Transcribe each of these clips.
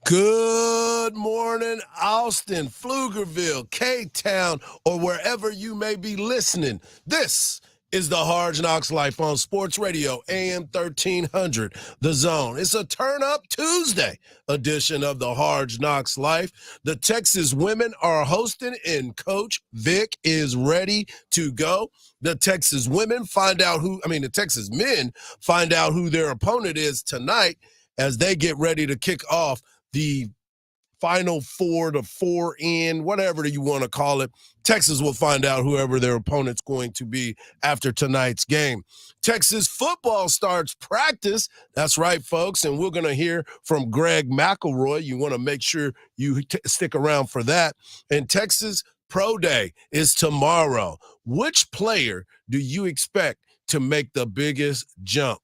Good morning, Austin, Pflugerville, K-Town, or wherever you may be listening. This is the Hardge Knocks Life on Sports Radio, AM 1300, The Zone. It's a Turn Up Tuesday edition of the Hardge Knocks Life. The Texas women are hosting, and Coach Vic is ready to go. The Texas Texas men find out who their opponent is tonight as they get ready to kick off the Final Four to four in, whatever you want to call it. Texas will find out whoever their opponent's going to be after tonight's game. Texas football starts practice. That's right, folks. And we're going to hear from Greg McElroy. You want to make sure you stick around for that. And Texas Pro Day is tomorrow. Which player do you expect to make the biggest jump?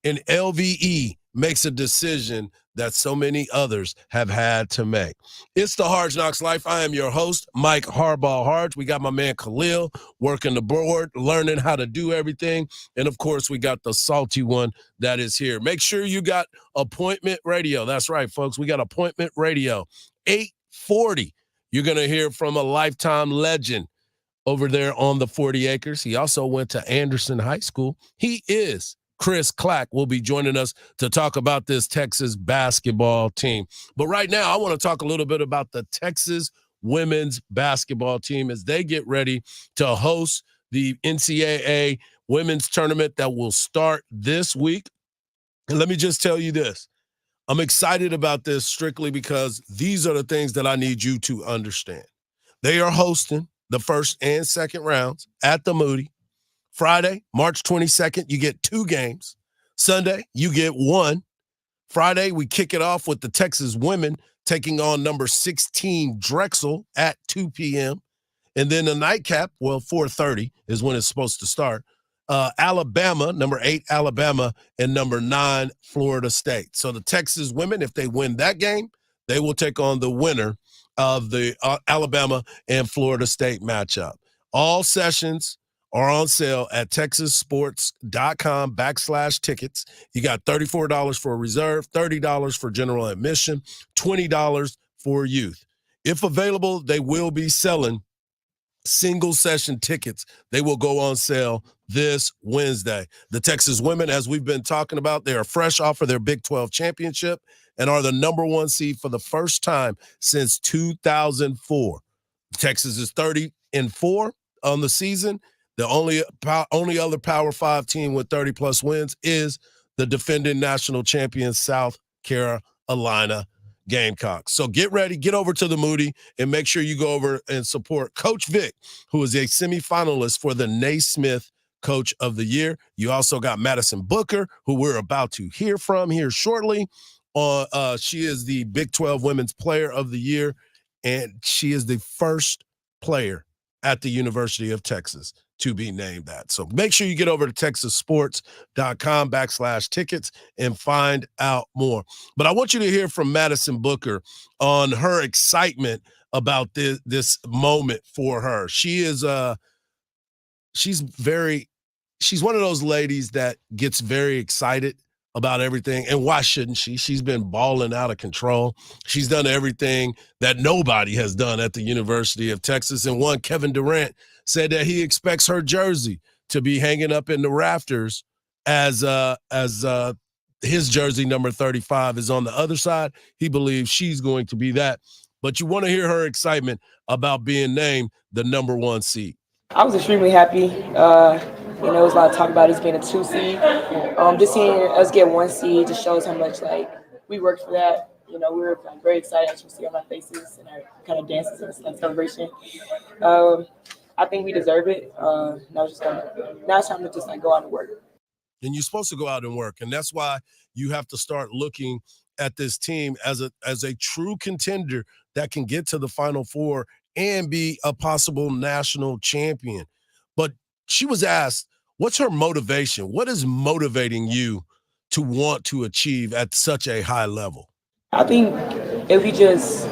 And LVE makes a decision that so many others have had to make. It's the Hardge Knocks Life. I am your host, Mike Hardge. We got my man Khalil working the board, learning how to do everything. And, of course, we got the salty one that is here. Make sure you got appointment radio. That's right, folks. We got appointment radio. 840. You're going to hear from a lifetime legend over there on the 40 acres. He also went to Anderson High School. He is Chris Clack will be joining us to talk about this Texas basketball team. But right now, I want to talk a little bit about the Texas women's basketball team as they get ready to host the NCAA women's tournament that will start this week. And let me just tell you this. I'm excited about this strictly because these are the things that I need you to understand. They are hosting the first and second rounds at the Moody. Friday, March 22nd, you get 2 games. Sunday, you get 1. Friday, we kick it off with the Texas women taking on number 16 Drexel at 2 p.m. And then the nightcap, 4:30 is when it's supposed to start. Alabama, number 8 Alabama, and number 9 Florida State. So the Texas women, if they win that game, they will take on the winner of the Alabama and Florida State matchup. All sessions are on sale at texassports.com/tickets. You got $34 for a reserve, $30 for general admission, $20 for youth. If available, they will be selling single session tickets. They will go on sale this Wednesday. The Texas women, as we've been talking about, they are fresh off of their Big 12 championship and are the number 1 seed for the first time since 2004. Texas is 30-4 on the season. The only other Power 5 team with 30-plus wins is the defending national champion South Carolina Gamecocks. So get ready, get over to the Moody, and make sure you go over and support Coach Vic, who is a semifinalist for the Naismith Coach of the Year. You also got Madison Booker, who we're about to hear from here shortly. She is the Big 12 Women's Player of the Year, and she is the first player at the University of Texas to be named that. So make sure you get over to texassports.com/tickets and find out more. But I want you to hear from Madison Booker on her excitement about this moment for her. She's one of those ladies that gets very excited about everything. And why shouldn't she? She's been balling out of control. She's done everything that nobody has done at the University of Texas. And one, Kevin Durant, said that he expects her jersey to be hanging up in the rafters as his jersey number 35 is on the other side. He believes she's going to be that. But you want to hear her excitement about being named the number 1 seed. I was extremely happy. There was a lot of talk about us being a 2 seed. Just seeing us get 1 seed just shows how much we worked for that. We were very excited, as you see on our faces and our kind of dances and celebration. I think we deserve it. Now it's time to just go out and work. And you're supposed to go out and work, and that's why you have to start looking at this team as a true contender that can get to the Final Four and be a possible national champion. But she was asked, what's her motivation? What is motivating you to want to achieve at such a high level? I think if we just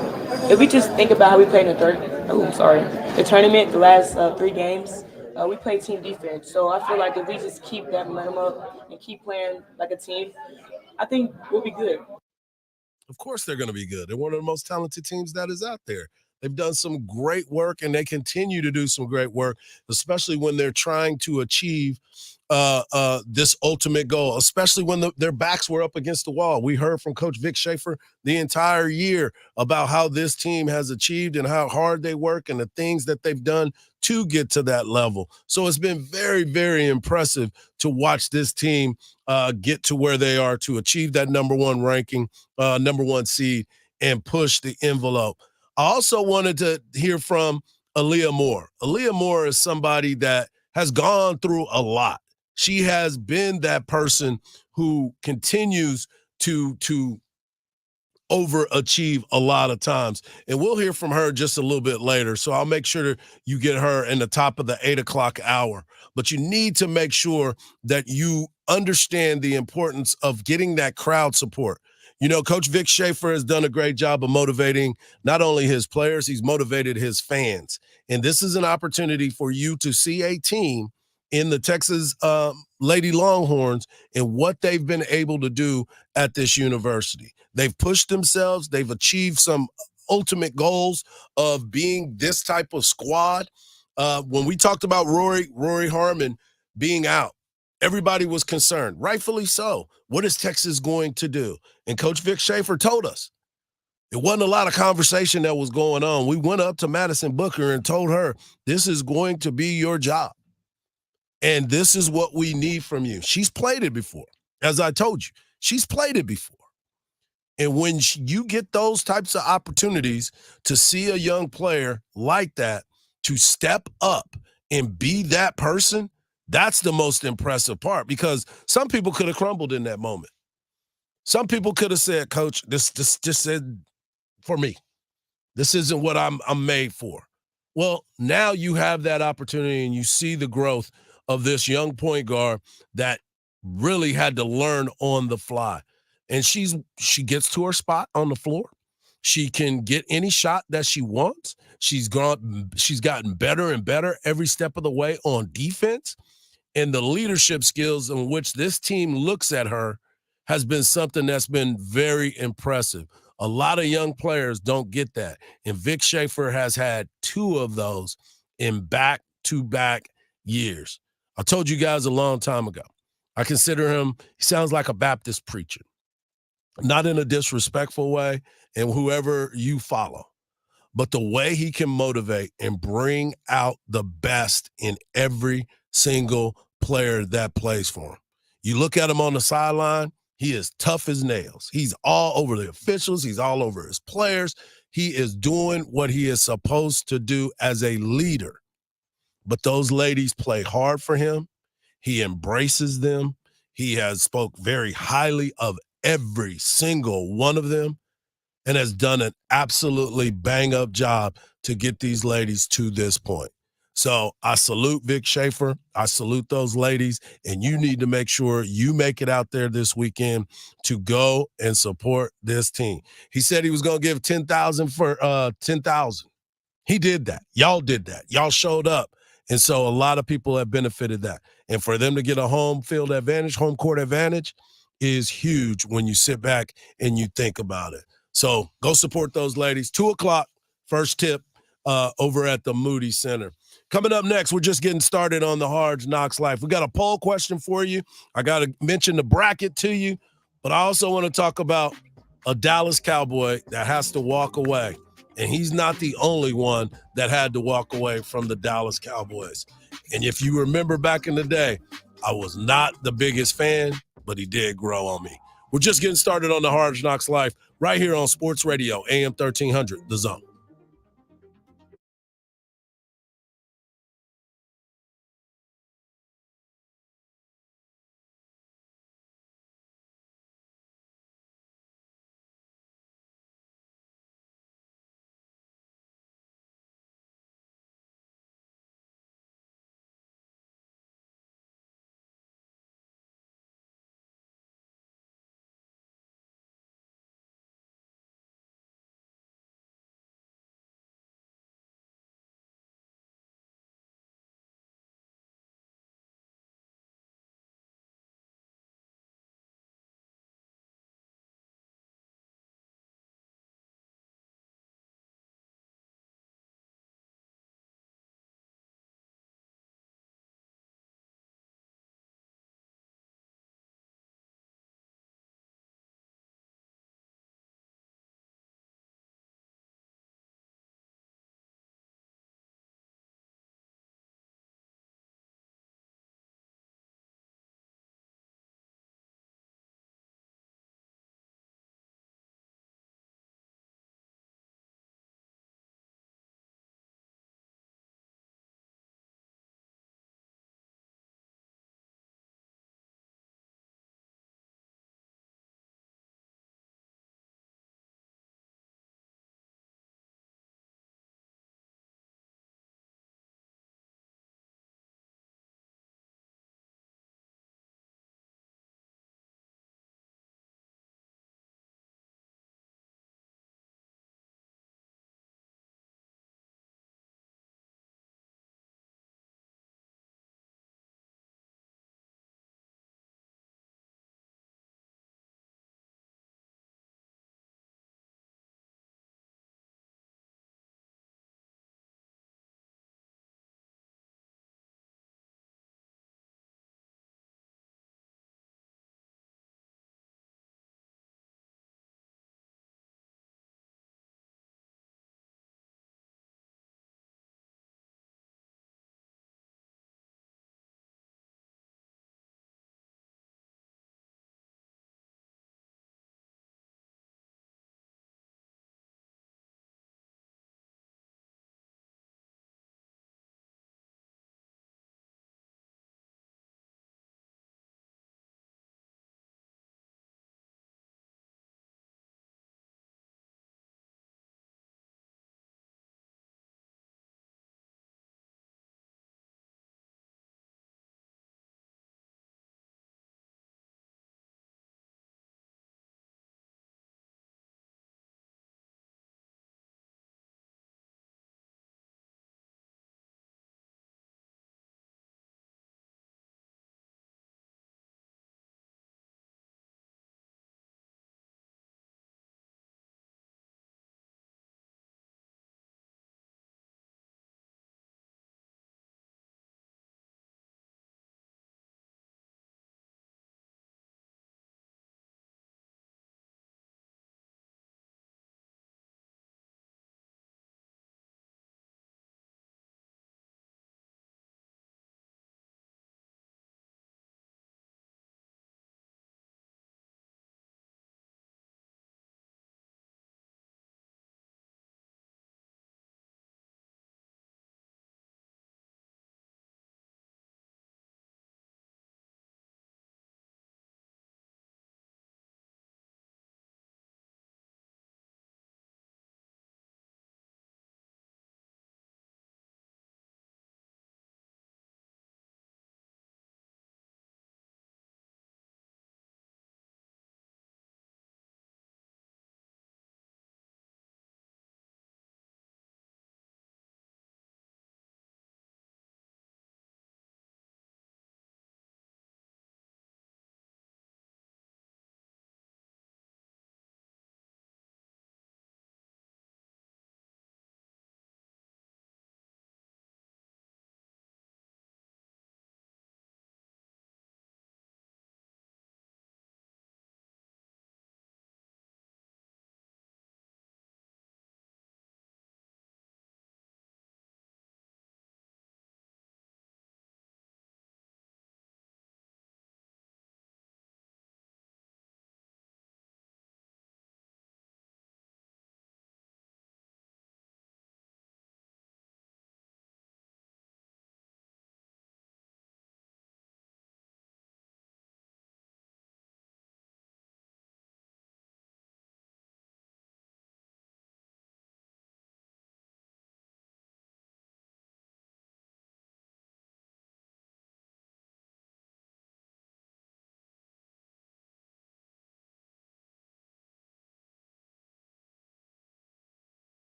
think about how we played in the tournament, the last 3 games, we played team defense. So I feel like if we just keep that momentum up and keep playing like a team, I think we'll be good. Of course they're going to be good. They're one of the most talented teams that is out there. They've done some great work and they continue to do some great work, especially when they're trying to achieve this ultimate goal, especially when their backs were up against the wall. We heard from Coach Vic Schaefer the entire year about how this team has achieved and how hard they work and the things that they've done to get to that level. So it's been very, very impressive to watch this team get to where they are to achieve that number one ranking, number one seed, and push the envelope. I also wanted to hear from Aaliyah Moore. Aaliyah Moore is somebody that has gone through a lot. She has been that person who continues to overachieve a lot of times. And we'll hear from her just a little bit later. So I'll make sure you get her in the top of the 8 o'clock hour. But you need to make sure that you understand the importance of getting that crowd support. You know, Coach Vic Schaefer has done a great job of motivating not only his players, he's motivated his fans. And this is an opportunity for you to see a team in the Texas Lady Longhorns and what they've been able to do at this university. They've pushed themselves. They've achieved some ultimate goals of being this type of squad. When we talked about Rory Harmon being out, everybody was concerned, rightfully so. What is Texas going to do? And Coach Vic Schaefer told us it wasn't a lot of conversation that was going on. We went up to Madison Booker and told her, this is going to be your job. And this is what we need from you. She's played it before. As I told you, she's played it before. And when you get those types of opportunities to see a young player like that, to step up and be that person, that's the most impressive part, because some people could have crumbled in that moment. Some people could have said, Coach, this just said for me. This isn't what I'm made for. Well, now you have that opportunity and you see the growth of this young point guard that really had to learn on the fly. And she gets to her spot on the floor. She can get any shot that she wants. She's gotten better and better every step of the way on defense. And the leadership skills in which this team looks at her has been something that's been very impressive. A lot of young players don't get that. And Vic Schaefer has had two of those in back-to-back years. I told you guys a long time ago, I consider him, he sounds like a Baptist preacher, not in a disrespectful way, and whoever you follow. But the way he can motivate and bring out the best in every single player that plays for him. You look at him on the sideline, he is tough as nails. He's all over the officials. He's all over his players. He is doing what he is supposed to do as a leader. But those ladies play hard for him. He embraces them. He has spoke very highly of every single one of them and has done an absolutely bang-up job to get these ladies to this point. So I salute Vic Schaefer. I salute those ladies, and you need to make sure you make it out there this weekend to go and support this team. He said he was going to give 10,000 for 10,000. He did that. Y'all did that. Y'all showed up. And so a lot of people have benefited that. And for them to get a home field advantage, home court advantage is huge when you sit back and you think about it. So go support those ladies. 2 o'clock, first tip over at the Moody Center. Coming up next, we're just getting started on the Hardge Knocks Life. We got a poll question for you. I got to mention the bracket to you, but I also want to talk about a Dallas Cowboy that has to walk away. And he's not the only one that had to walk away from the Dallas Cowboys. And if you remember back in the day, I was not the biggest fan, but he did grow on me. We're just getting started on the Hardge Knocks Life right here on Sports Radio, AM 1300, The Zone.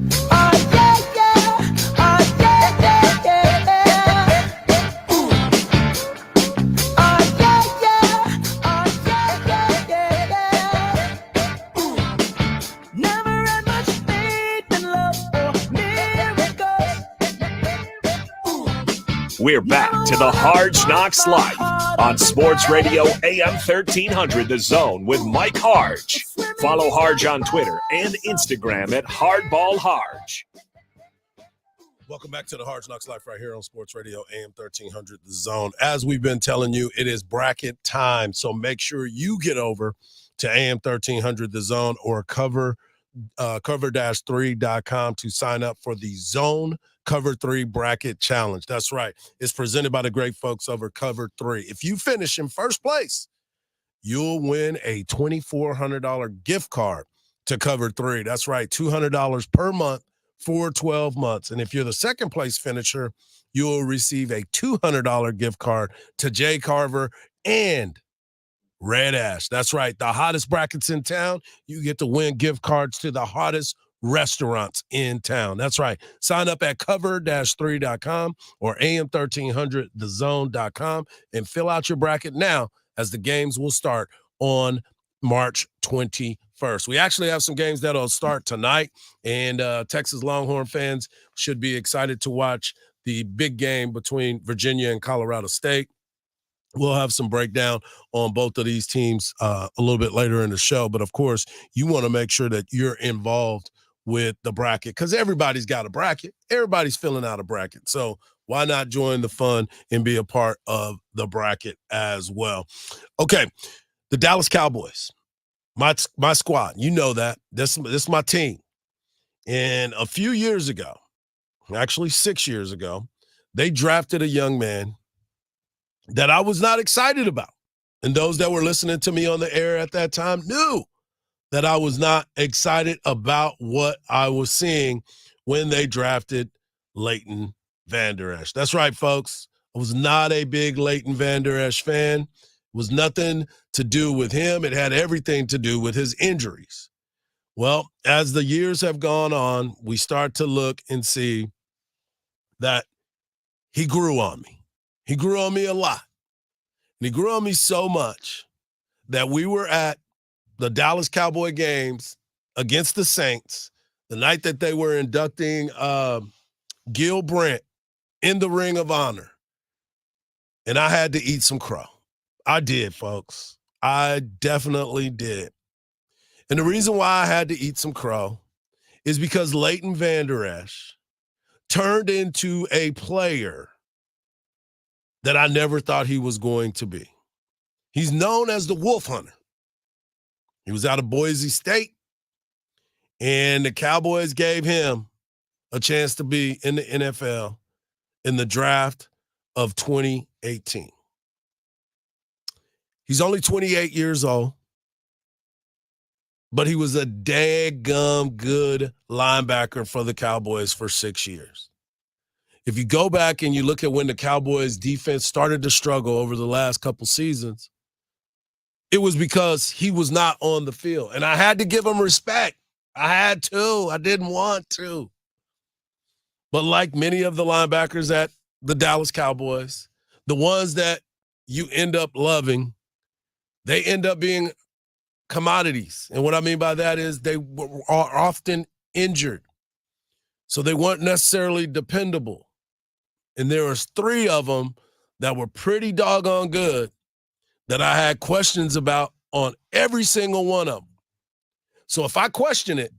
Oh yeah, yeah. Oh yeah, yeah, yeah, yeah. Oh yeah, yeah. Oh yeah, yeah, yeah, yeah. Never had much faith in love or miracles. We're back to the Hardge Knocks Life on Sports Radio AM 1300 The Zone with Mike Hardge. Follow Hardge on Twitter and Instagram at HardballHardge. Welcome back to the Hardge Knocks Life right here on Sports Radio AM 1300 The Zone. As we've been telling you, it is bracket time, so make sure you get over to AM 1300 The Zone or cover-3.com to sign up for the Zone Cover 3 Bracket Challenge. That's right. It's presented by the great folks over Cover 3. If you finish in first place, you'll win a $2,400 gift card to Cover 3. That's right, $200 per month for 12 months. And if you're the second place finisher, you'll receive a $200 gift card to Jay Carver and Red Ash. That's right. The hottest brackets in town. You get to win gift cards to the hottest restaurants in town. That's right. Sign up at cover-3.com or am1300thezone.com and fill out your bracket now as the games will start on March 21st. We actually have some games that'll start tonight, and Texas Longhorn fans should be excited to watch the big game between Virginia and Colorado State. We'll have some breakdown on both of these teams a little bit later in the show. But, of course, you want to make sure that you're involved with the bracket because everybody's got a bracket. Everybody's filling out a bracket. So why not join the fun and be a part of the bracket as well? Okay, the Dallas Cowboys, my squad, you know that. This is my team. And a few years ago, actually 6 years ago, they drafted a young man that I was not excited about. And those that were listening to me on the air at that time knew that I was not excited about what I was seeing when they drafted Leighton Vander Esch. That's right, folks. I was not a big Leighton Vander Esch fan. It was nothing to do with him. It had everything to do with his injuries. Well, as the years have gone on, we start to look and see that he grew on me. He grew on me a lot. And he grew on me so much that we were at the Dallas Cowboy games against the Saints the night that they were inducting Gil Brandt in the Ring of Honor. And I had to eat some crow. I did, folks. I definitely did. And the reason why I had to eat some crow is because Leighton Vander Esch turned into a player that I never thought he was going to be. He's known as the Wolf Hunter. He was out of Boise State, and the Cowboys gave him a chance to be in the NFL in the draft of 2018. He's only 28 years old, but he was a daggum good linebacker for the Cowboys for 6 years. If you go back and you look at when the Cowboys defense started to struggle over the last couple seasons, it was because he was not on the field. And I had to give him respect. I had to. I didn't want to. But like many of the linebackers at the Dallas Cowboys, the ones that you end up loving, they end up being commodities. And what I mean by that is they are often injured. So they weren't necessarily dependable. And there was 3 of them that were pretty doggone good that I had questions about on every single one of them. So if I question it,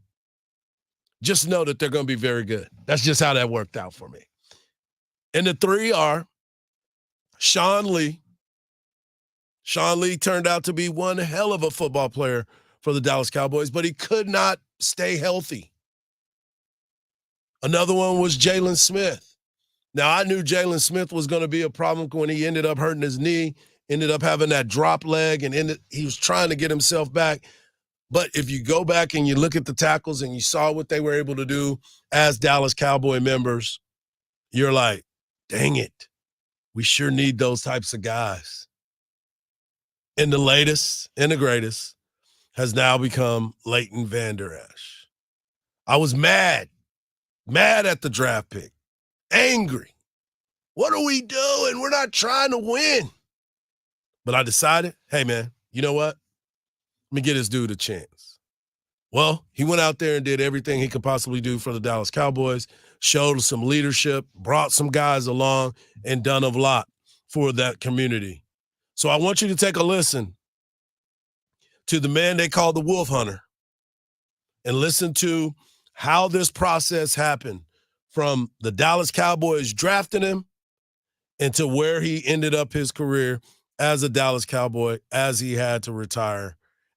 just know that they're going to be very good. That's just how that worked out for me. And the 3 are Sean Lee. Sean Lee turned out to be one hell of a football player for the Dallas Cowboys, but he could not stay healthy. Another one was Jalen Smith. Now, I knew Jalen Smith was going to be a problem when he ended up hurting his knee, ended up having that drop leg, and he was trying to get himself back. But if you go back and you look at the tackles and you saw what they were able to do as Dallas Cowboy members, you're like, dang it, we sure need those types of guys. And the latest and the greatest has now become Leighton Vander Esch. I was mad mad at the draft pick, angry. What are we doing? We're not trying to win. But I decided, hey, man, you know what? Let me get this dude a chance. Well, he went out there and did everything he could possibly do for the Dallas Cowboys, showed some leadership, brought some guys along, and done a lot for that community. So I want you to take a listen to the man they call the Wolf Hunter and listen to how this process happened from the Dallas Cowboys drafting him into where he ended up his career as a Dallas Cowboy as he had to retire.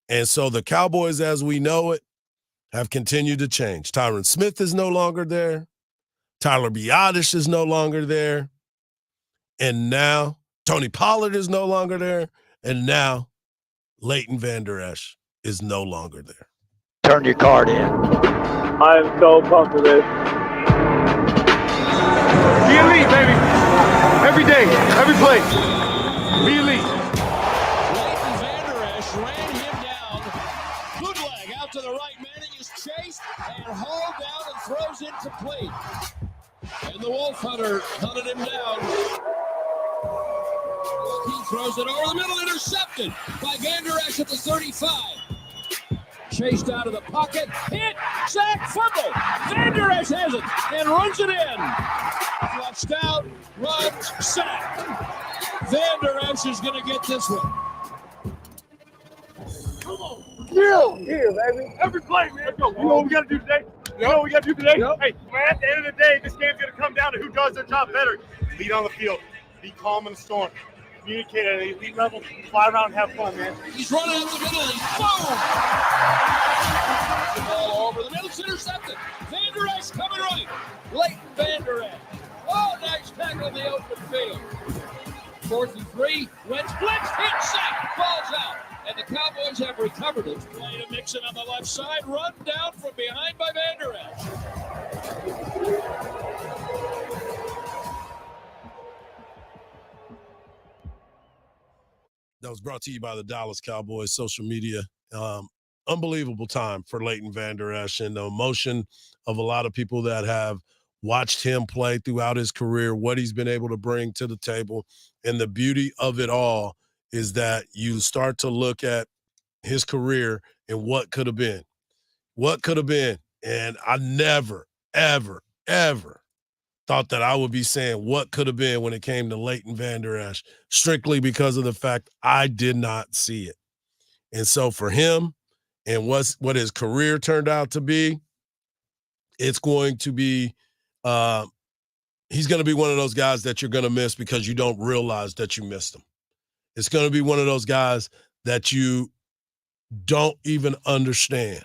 And so the Cowboys, as we know it, have continued to change. Tyron Smith is no longer there. Tyler Biadasz is no longer there. And now Tony Pollard is no longer there. And now Leighton Vander Esch is no longer there. Turn your card in. I am so pumped for this. Be elite, baby. Every day, every play. Be elite. Leighton Vander Esch ran him down. Bootleg out to the right. Manning is chased and hauled down and throws incomplete. And the Wolf Hunter hunted him down. He throws it over the middle, intercepted by Vander Esch at the 35. Chased out of the pocket, hit, sack, fumble. Vander Esch has it and runs it in. Flushed out, runs, sack. Vander Esch is going to get this one. Come on. Here, baby. Every play, man. Let's go. You know what we got to do today? You know what we got to do today? Yep. Hey, man, at the end of the day, this game's going to come down to who does their job better. Lead on the field. Be calm in the storm. Communicate at an elite level. Fly around and have fun, man. He's running up the middle and boom! The ball over the middle, it's intercepted. Vander Esch coming right. Leighton Vander Esch. Oh, nice tackle in the open field. 4th and 3. Wentz blitz, hit, sack, ball's out. And the Cowboys have recovered it. Play to Mixon on the left side, run down from behind by Vander Esch. That was brought to you by the Dallas Cowboys social media. Unbelievable time for Leighton Vander Esch and the emotion of a lot of people that have watched him play throughout his career, what he's been able to bring to the table. And the beauty of it all is that you start to look at his career and what could have been. What could have been. And I never, ever, ever thought that I would be saying what could have been when it came to Leighton Vander Esch, strictly because of the fact I did not see it. And so for him and what his career turned out to be, it's going to be he's going to be one of those guys that you're going to miss because you don't realize that you missed him. It's going to be one of those guys that you don't even understand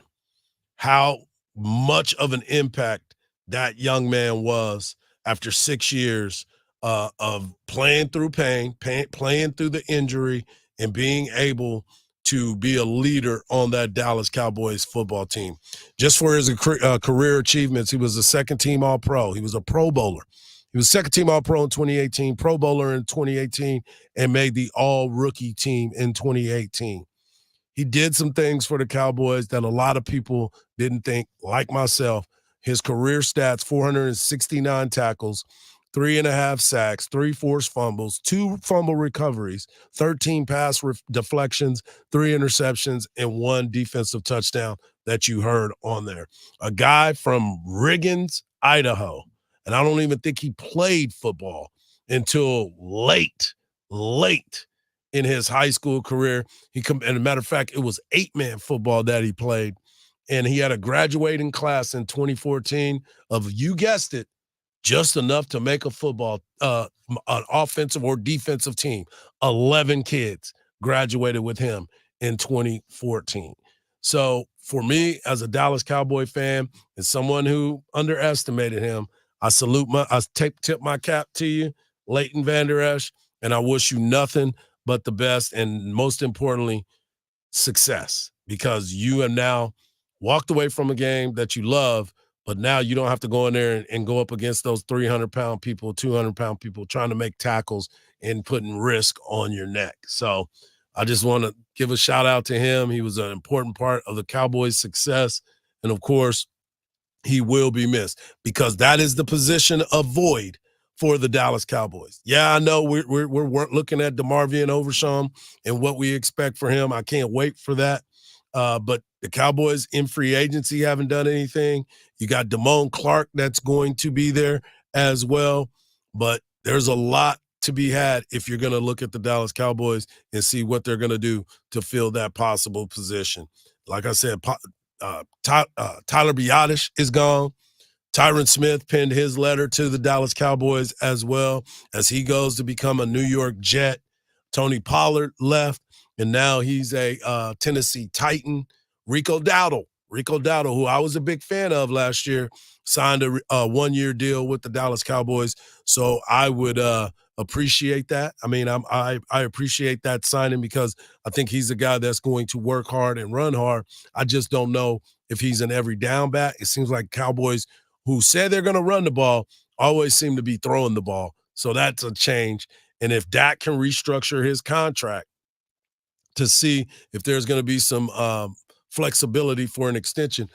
how much of an impact that young man was after 6 years of playing through pain, playing through the injury, and being able to be a leader on that Dallas Cowboys football team. Just for his career achievements, he was a second-team All-Pro. He was a Pro Bowler. He was second-team All-Pro in 2018, Pro Bowler in 2018, and made the All-Rookie team in 2018. He did some things for the Cowboys that a lot of people didn't think, like myself. His career stats, 469 tackles, 3.5 sacks, 3 forced fumbles, 2 fumble recoveries, 13 pass deflections, 3 interceptions, and 1 defensive touchdown that you heard on there. A guy from Riggins, Idaho, and I don't even think he played football until late in his high school career. And as a matter of fact, it was 8-man football that he played. And he had a graduating class in 2014 of, you guessed it, just enough to make a football, an offensive or defensive team. 11 kids graduated with him in 2014. So for me, as a Dallas Cowboy fan and someone who underestimated him, I tip my cap to you, Leighton Vander Esch, and I wish you nothing but the best and, most importantly, success, because you have now walked away from a game that you love, but now you don't have to go in there and go up against those 300-pound people, 200-pound people trying to make tackles and putting risk on your neck. So I just want to give a shout out to him. He was an important part of the Cowboys' success. And, of course, he will be missed because that is the position of void for the Dallas Cowboys. Yeah, I know we're looking at DeMarvion Overshawn and what we expect for him. I can't wait for that. But the Cowboys in free agency haven't done anything. You got Damone Clark that's going to be there as well. But there's a lot to be had if you're going to look at the Dallas Cowboys and see what they're going to do to fill that possible position. Like I said, Tyler Biadasz is gone. Tyron Smith penned his letter to the Dallas Cowboys as well as he goes to become a New York Jet. Tony Pollard left, and now he's a Tennessee Titan. Rico Dowdle, who I was a big fan of last year, signed a one-year deal with the Dallas Cowboys. So I would appreciate that. I mean, I appreciate that signing because I think he's a guy that's going to work hard and run hard. I just don't know if he's an every down back. It seems like Cowboys who said they're going to run the ball always seem to be throwing the ball. So that's a change. And if Dak can restructure his contract to see if there's going to be some flexibility for an extension,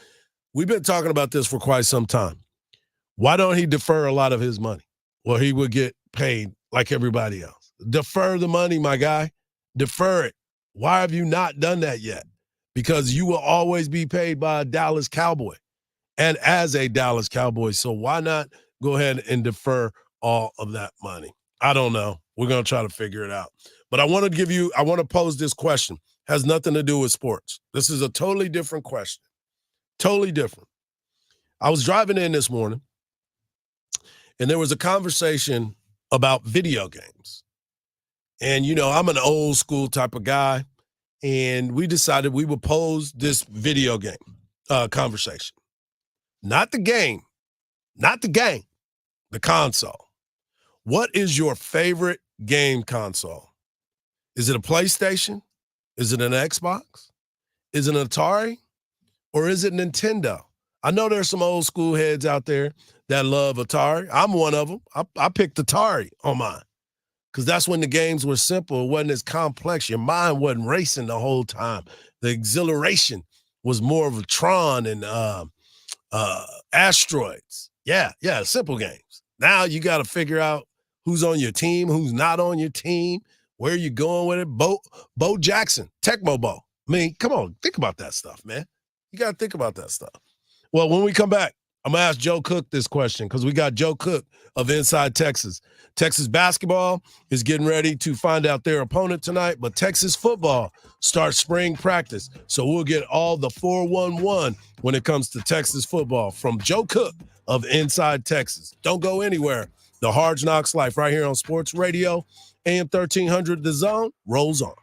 we've been talking about this for quite some time. Why don't he defer a lot of his money? Well, he would get paid like everybody else. Defer the money, my guy. Defer it. Why have you not done that yet? Because you will always be paid by a Dallas Cowboy and as a Dallas Cowboy. So why not go ahead and defer all of that money? I don't know. We're going to try to figure it out. But I want to pose this question. Has nothing to do with sports. This is a totally different question. Totally different. I was driving in this morning, and there was a conversation about video games. And, you know, I'm an old school type of guy, and we decided we would pose this video game conversation. Not the game, the console. What is your favorite game console? Is it a PlayStation? Is it an Xbox? Is it an Atari? Or is it Nintendo? I know there's some old school heads out there that love Atari. I'm one of them. I picked Atari on mine because that's when the games were simple. It wasn't as complex. Your mind wasn't racing the whole time. The exhilaration was more of a Tron and asteroids. Yeah, simple games. Now you got to figure out who's on your team, who's not on your team, where you going with it. Bo Jackson, Tecmo Bowl. I mean, come on, think about that stuff, man. You got to think about that stuff. Well, when we come back, I'm going to ask Joe Cook this question because we got Joe Cook of Inside Texas. Texas basketball is getting ready to find out their opponent tonight, but Texas football starts spring practice. So we'll get all the 411 when it comes to Texas football from Joe Cook of Inside Texas. Don't go anywhere. The Hardge Knocks Life right here on Sports Radio. AM 1300, The Zone rolls on.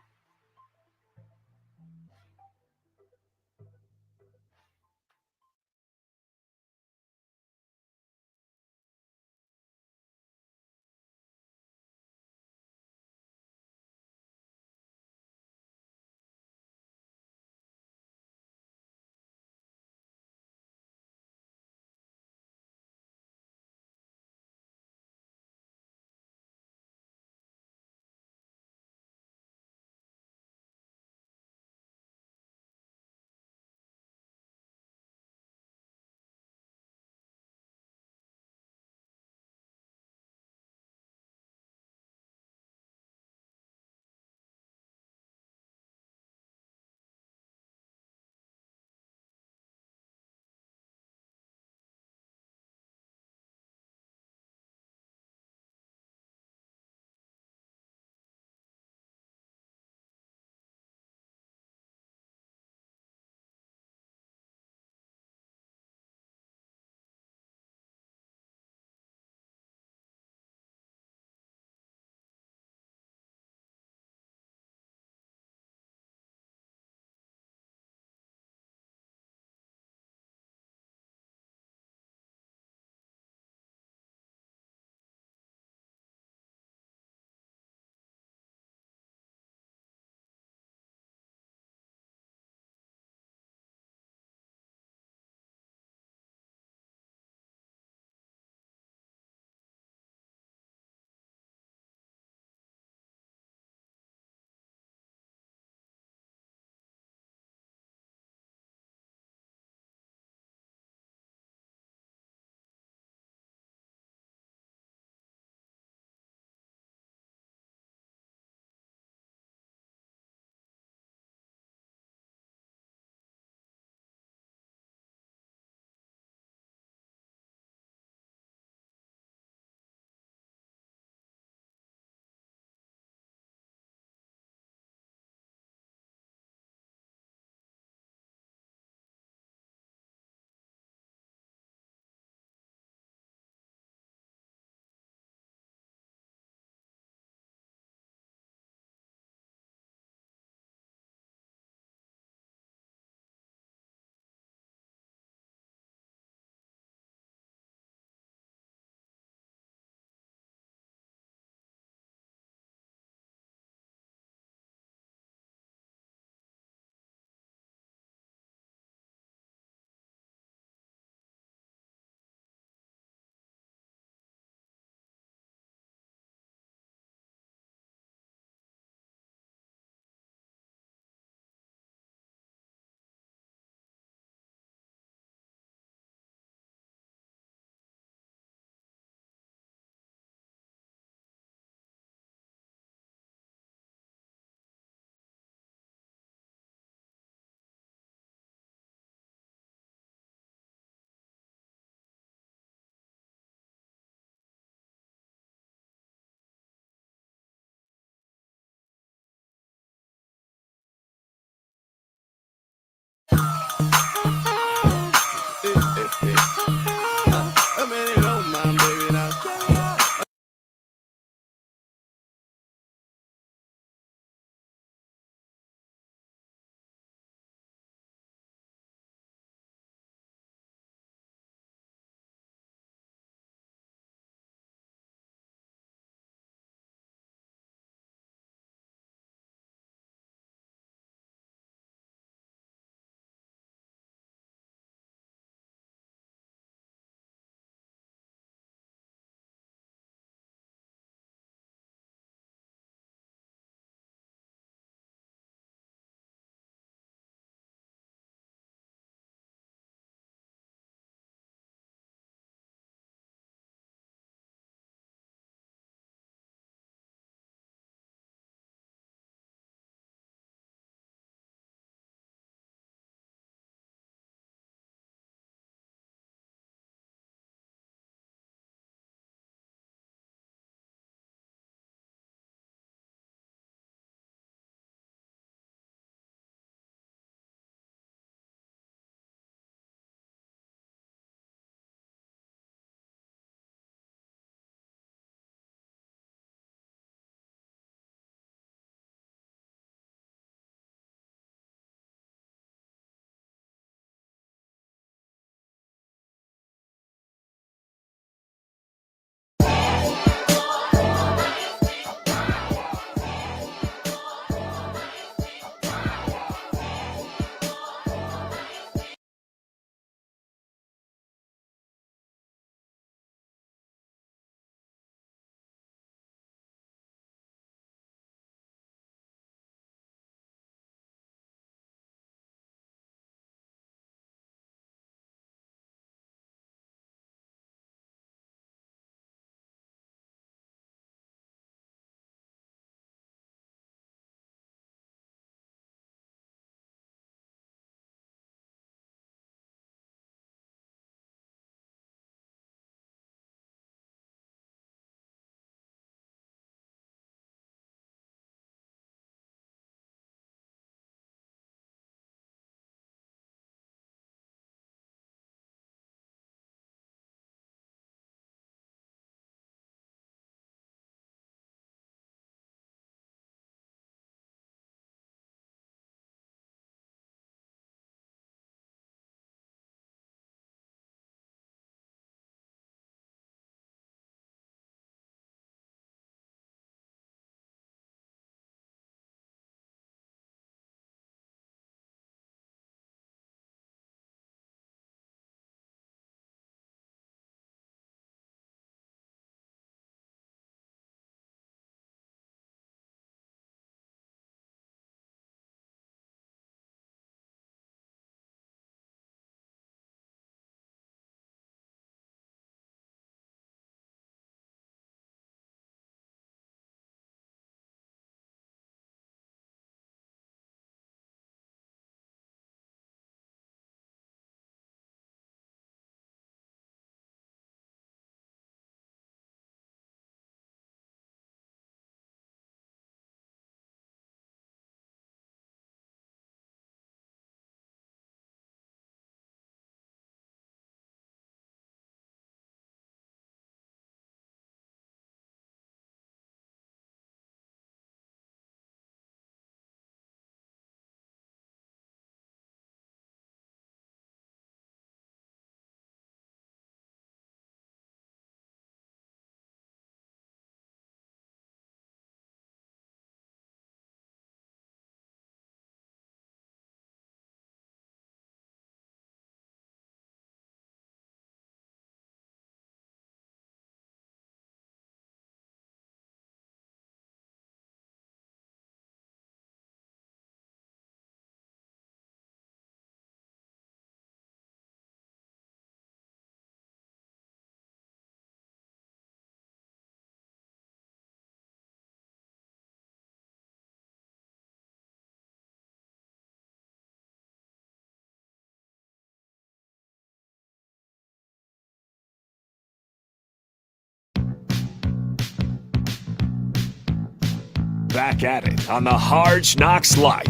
back at it on the Hardge Knocks Life.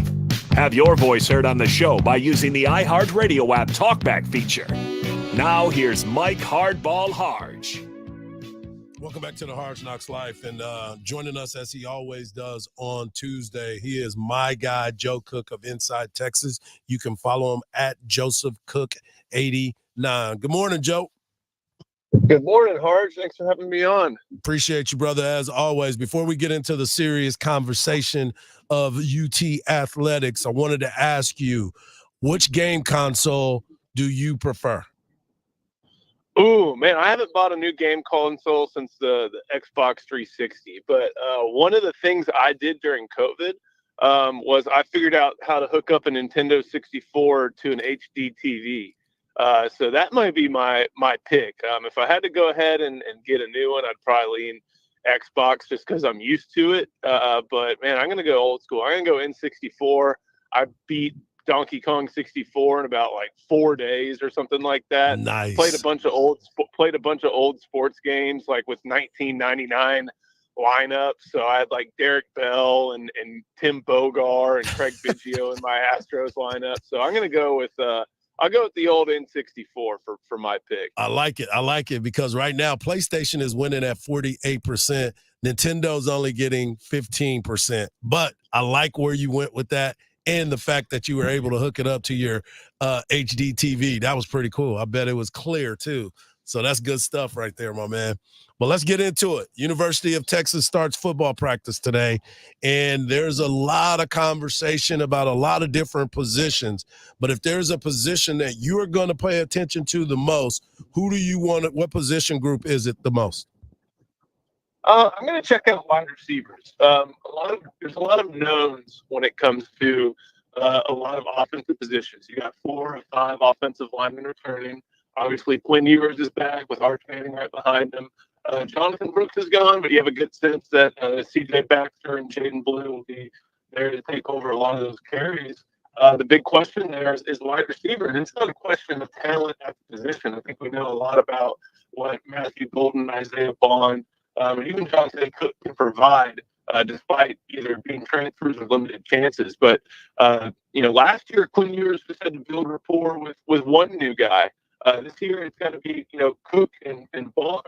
Have your voice heard on the show by using the iHeartRadio app talkback feature. Now here's Mike Hardball Hardge. Welcome back to the Hardge Knocks Life, and joining us as he always does on Tuesday, he is my guy, Joe Cook of Inside Texas. You can follow him at Joseph Cook 89. Good morning, Joe. Good morning, Hardge. Thanks for having me on. Appreciate you, brother, as always. Before we get into the serious conversation of UT athletics, I wanted to ask you, which game console do you prefer? Ooh, man, I haven't bought a new game console since the Xbox 360. But one of the things I did during COVID was I figured out how to hook up a Nintendo 64 to an HD TV. So that might be my pick. If I had to go ahead and get a new one, I'd probably lean Xbox just because I'm used to it. But, man, I'm going to go old school. I'm going to go N64. I beat Donkey Kong 64 in about like 4 days or something like that. Nice. Played a bunch of old sports games like with 1999 lineups. So I had like Derek Bell and Tim Bogar and Craig Biggio in my Astros lineup. So I'm going to go with I'll go with the old N64 for my pick. I like it because right now PlayStation is winning at 48%. Nintendo's only getting 15%. But I like where you went with that. And the fact that you were able to hook it up to your HD TV. That was pretty cool. I bet it was clear, too. So that's good stuff right there, my man. But let's get into it. University of Texas starts football practice today, and there's a lot of conversation about a lot of different positions. But if there's a position that you're going to pay attention to the most, who do you want? What position group is it the most? I'm going to check out wide receivers. There's a lot of knowns when it comes to a lot of offensive positions. You got 4 or 5 offensive linemen returning. Obviously, Quinn Ewers is back with Arch Manning right behind him. Jonathan Brooks is gone, but you have a good sense that C.J. Baxter and Jaden Blue will be there to take over a lot of those carries. The big question there is wide receiver, and it's not a question of talent at the position. I think we know a lot about what Matthew Golden, Isaiah Bond, and even Jonathan Cook can provide, despite either being transfers or limited chances. But last year Quinn Ewers just had to build rapport with one new guy. This year it's got to be Cook and Bond,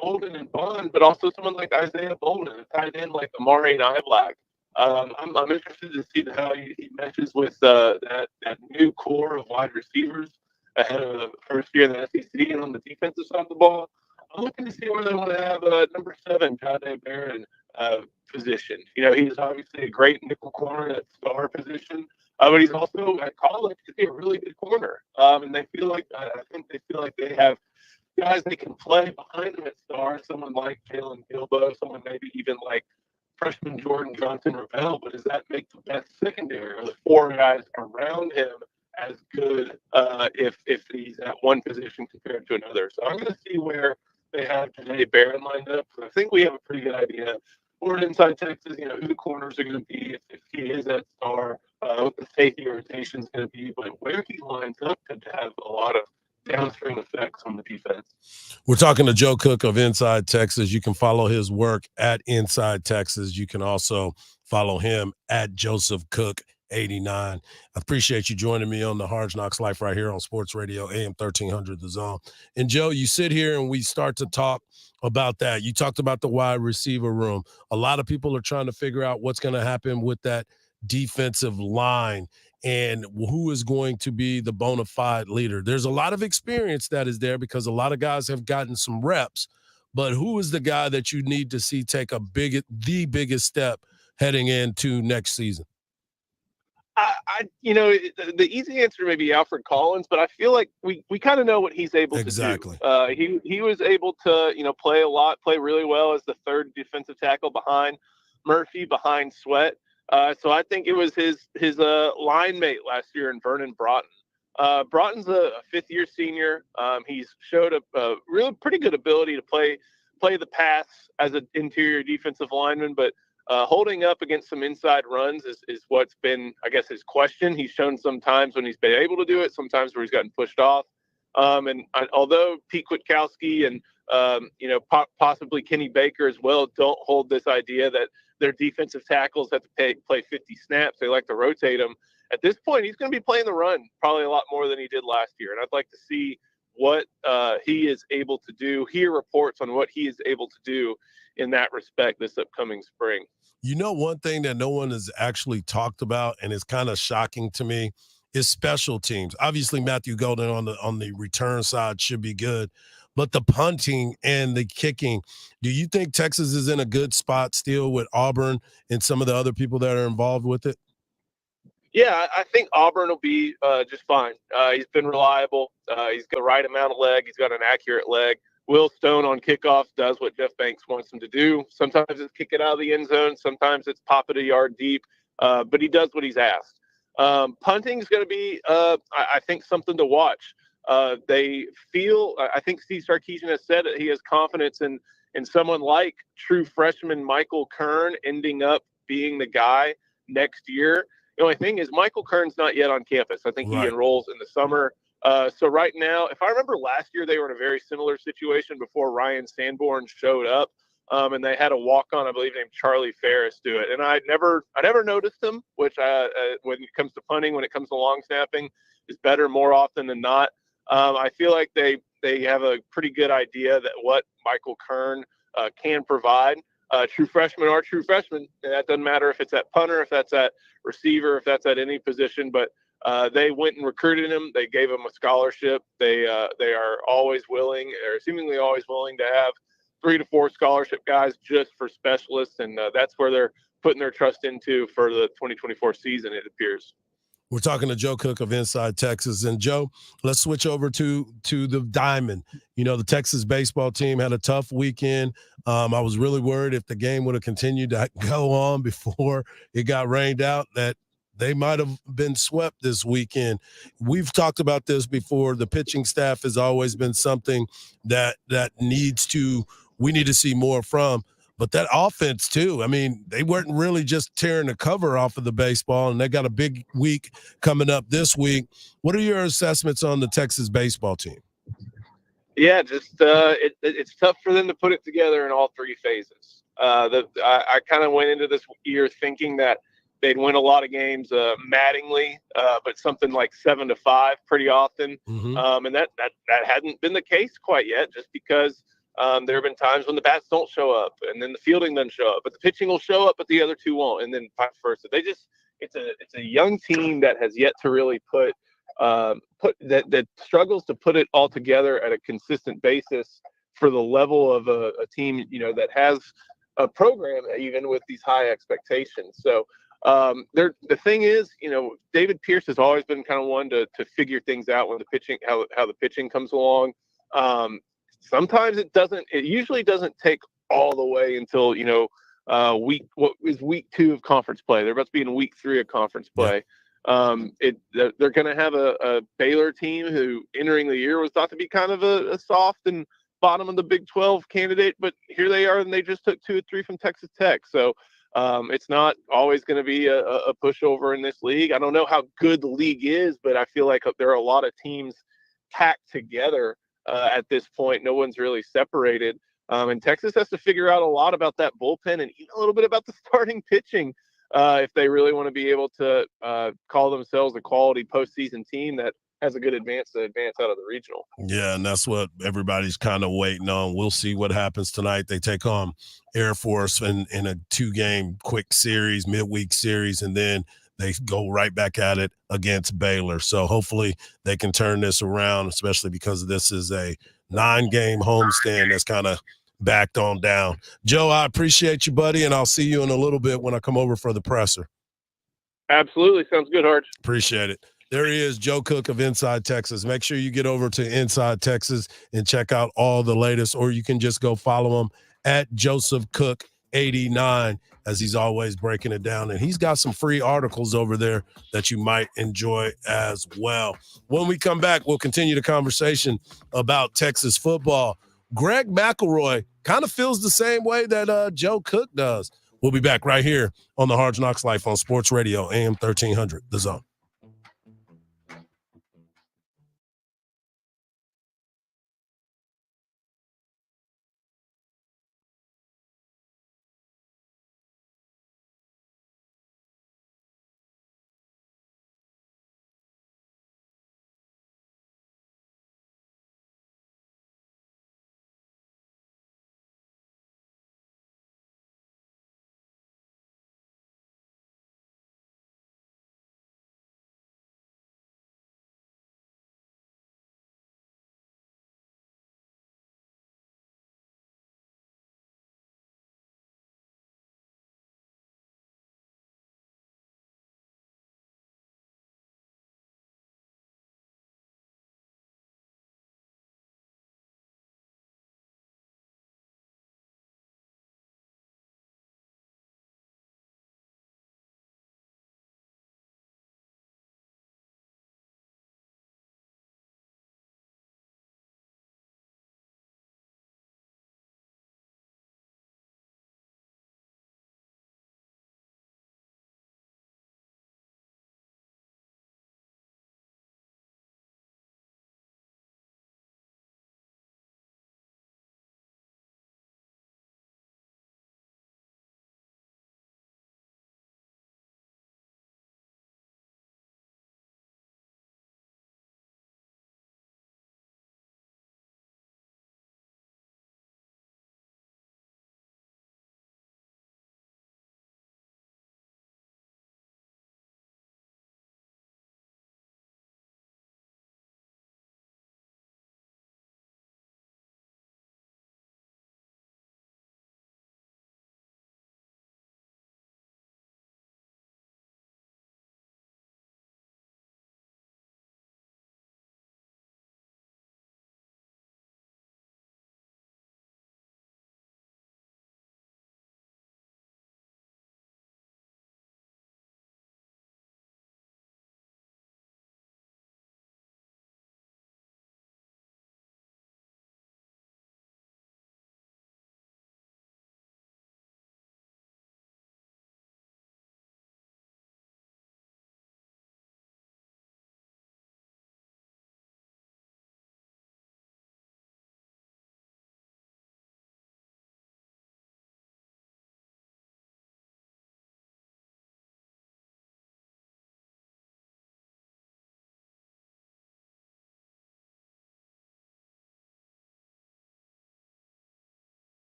Golden and Bond, but also someone like Isaiah Bolden, a tight end like Amari Niblack. I'm interested to see how he meshes with that new core of wide receivers ahead of the first year in the SEC. And on the defensive side of the ball, I'm looking to see where they want to have number 7, Jahdae Barron, positioned. He's obviously a great nickel corner at star position, but he's also at college to be a really good corner. And I think they feel like they have guys they can play behind him at star. Someone like Jalen Gilbo, someone maybe even like freshman Jordan Johnson-Ravel. But does that make the best secondary, or the 4 guys around him as good if he's at one position compared to another? So I'm going to see where they have Jahdae Barron lined up. I think we have a pretty good idea. We're inside Texas, who the corners are going to be, if he is that star, what the safety rotation is going to be, but where he lines up could have a lot of downstream effects on the defense. We're talking to Joe Cook of Inside Texas. You can follow his work at Inside Texas. You can also follow him at Joseph Cook 89. I appreciate you joining me on the Hardge Knocks Life right here on Sports Radio AM 1300 The Zone. And Joe, you sit here and we start to talk about that. You talked about the wide receiver room. A lot of people are trying to figure out what's going to happen with that defensive line and who is going to be the bona fide leader. There's a lot of experience that is there because a lot of guys have gotten some reps, but who is the guy that you need to see take the biggest step heading into next season? The easy answer may be Alfred Collins, but I feel like we kind of know what he's able exactly. to do. He was able to, play really well as the 3rd defensive tackle behind Murphy, behind Sweat. So I think it was his line mate last year in Vernon Broughton. Broughton's a 5th-year senior. He's showed a really pretty good ability to play the pass as an interior defensive lineman, but holding up against some inside runs is what's been, I guess, his question. He's shown some times when he's been able to do it, sometimes where he's gotten pushed off. Although Pete Kwiatkowski and possibly Kenny Baker as well don't hold this idea that their defensive tackles have to play 50 snaps. They like to rotate them. At this point, he's going to be playing the run probably a lot more than he did last year. And I'd like to see what he is able to do, hear reports on what he is able to do in that respect this upcoming spring. You know, one thing that no one has actually talked about, and it's kind of shocking to me, is special teams. Obviously, Matthew Golden on the return side should be good, but the punting and the kicking, do you think Texas is in a good spot still with Auburn and some of the other people that are involved with it? Yeah, I think Auburn will be just fine. He's been reliable. He's got the right amount of leg. He's got an accurate leg. Will Stone on kickoffs does what Jeff Banks wants him to do. Sometimes it's kick it out of the end zone. Sometimes it's pop it a yard deep. But he does what he's asked. Punting is going to be, I think, something to watch. They feel, I think Steve Sarkisian has said that he has confidence in someone like true freshman Michael Kern ending up being the guy next year. The only thing is Michael Kern's not yet on campus. I think he enrolls in the summer. So right now, if I remember last year, they were in a very similar situation before Ryan Sanborn showed up. And they had a walk-on, I believe, named Charlie Ferris do it. And I never noticed him, which when it comes to punting, when it comes to long snapping, is better more often than not. I feel like they have a pretty good idea that what Michael Kern can provide. True freshmen are true freshmen. And that doesn't matter if it's at punter, if that's at receiver, if that's at any position. But they went and recruited him. They gave him a scholarship. They are always willing, or seemingly always willing, to have 3 to 4 scholarship guys just for specialists, and that's where they're putting their trust into for the 2024 season, it appears. We're talking to Joe Cook of Inside Texas. And Joe, let's switch over to the Diamond. You know, the Texas baseball team had a tough weekend. I was really worried if the game would have continued to go on before it got rained out, that they might have been swept this weekend. We've talked about this before. The pitching staff has always been something that we need to see more from. But that offense, too, I mean, they weren't really just tearing the cover off of the baseball, and they got a big week coming up this week. What are your assessments on the Texas baseball team? Yeah, just it's tough for them to put it together in all 3 phases. I kind of went into this year thinking that they'd win a lot of games maddeningly, but something like 7-5 pretty often. And that hadn't been the case quite yet, just because there have been times when the bats don't show up, and then the fielding doesn't show up, but the pitching will show up, but the other 2 won't, and then vice versa. It's a young team that has yet to really put that struggles to put it all together at a consistent basis for the level of a team, you know, that has a program even with these high expectations. So the thing is, you know, David Pierce has always been kind of one to figure things out when the pitching, how the pitching comes along. Sometimes it usually doesn't take all the way until, you know, week 2 of conference play. They're about to be in week 3 of conference play. They're going to have a Baylor team who entering the year was thought to be kind of a soft and bottom of the Big 12 candidate, but here they are, and they just took 2 or 3 from Texas Tech. So it's not always going to be a pushover in this league. I don't know how good the league is, but I feel like there are a lot of teams packed together at this point. No one's really separated. And Texas has to figure out a lot about that bullpen and even a little bit about the starting pitching if they really want to be able to call themselves a quality postseason team that has a good advance out of the regional. Yeah, and that's what everybody's kind of waiting on. We'll see what happens tonight. They take on Air Force in a 2-game quick series, midweek series, and then they go right back at it against Baylor. So hopefully they can turn this around, especially because this is a 9-game homestand that's kind of backed on down. Joe, I appreciate you, buddy, and I'll see you in a little bit when I come over for the presser. Absolutely. Sounds good, Hardge. Appreciate it. There he is, Joe Cook of Inside Texas. Make sure you get over to Inside Texas and check out all the latest, or you can just go follow him at Joseph Cook 89, as he's always breaking it down. And he's got some free articles over there that you might enjoy as well. When we come back, we'll continue the conversation about Texas football. Greg McElroy kind of feels the same way that Joe Cook does. We'll be back right here on the Hard Knocks Life on Sports Radio, AM 1300, The Zone.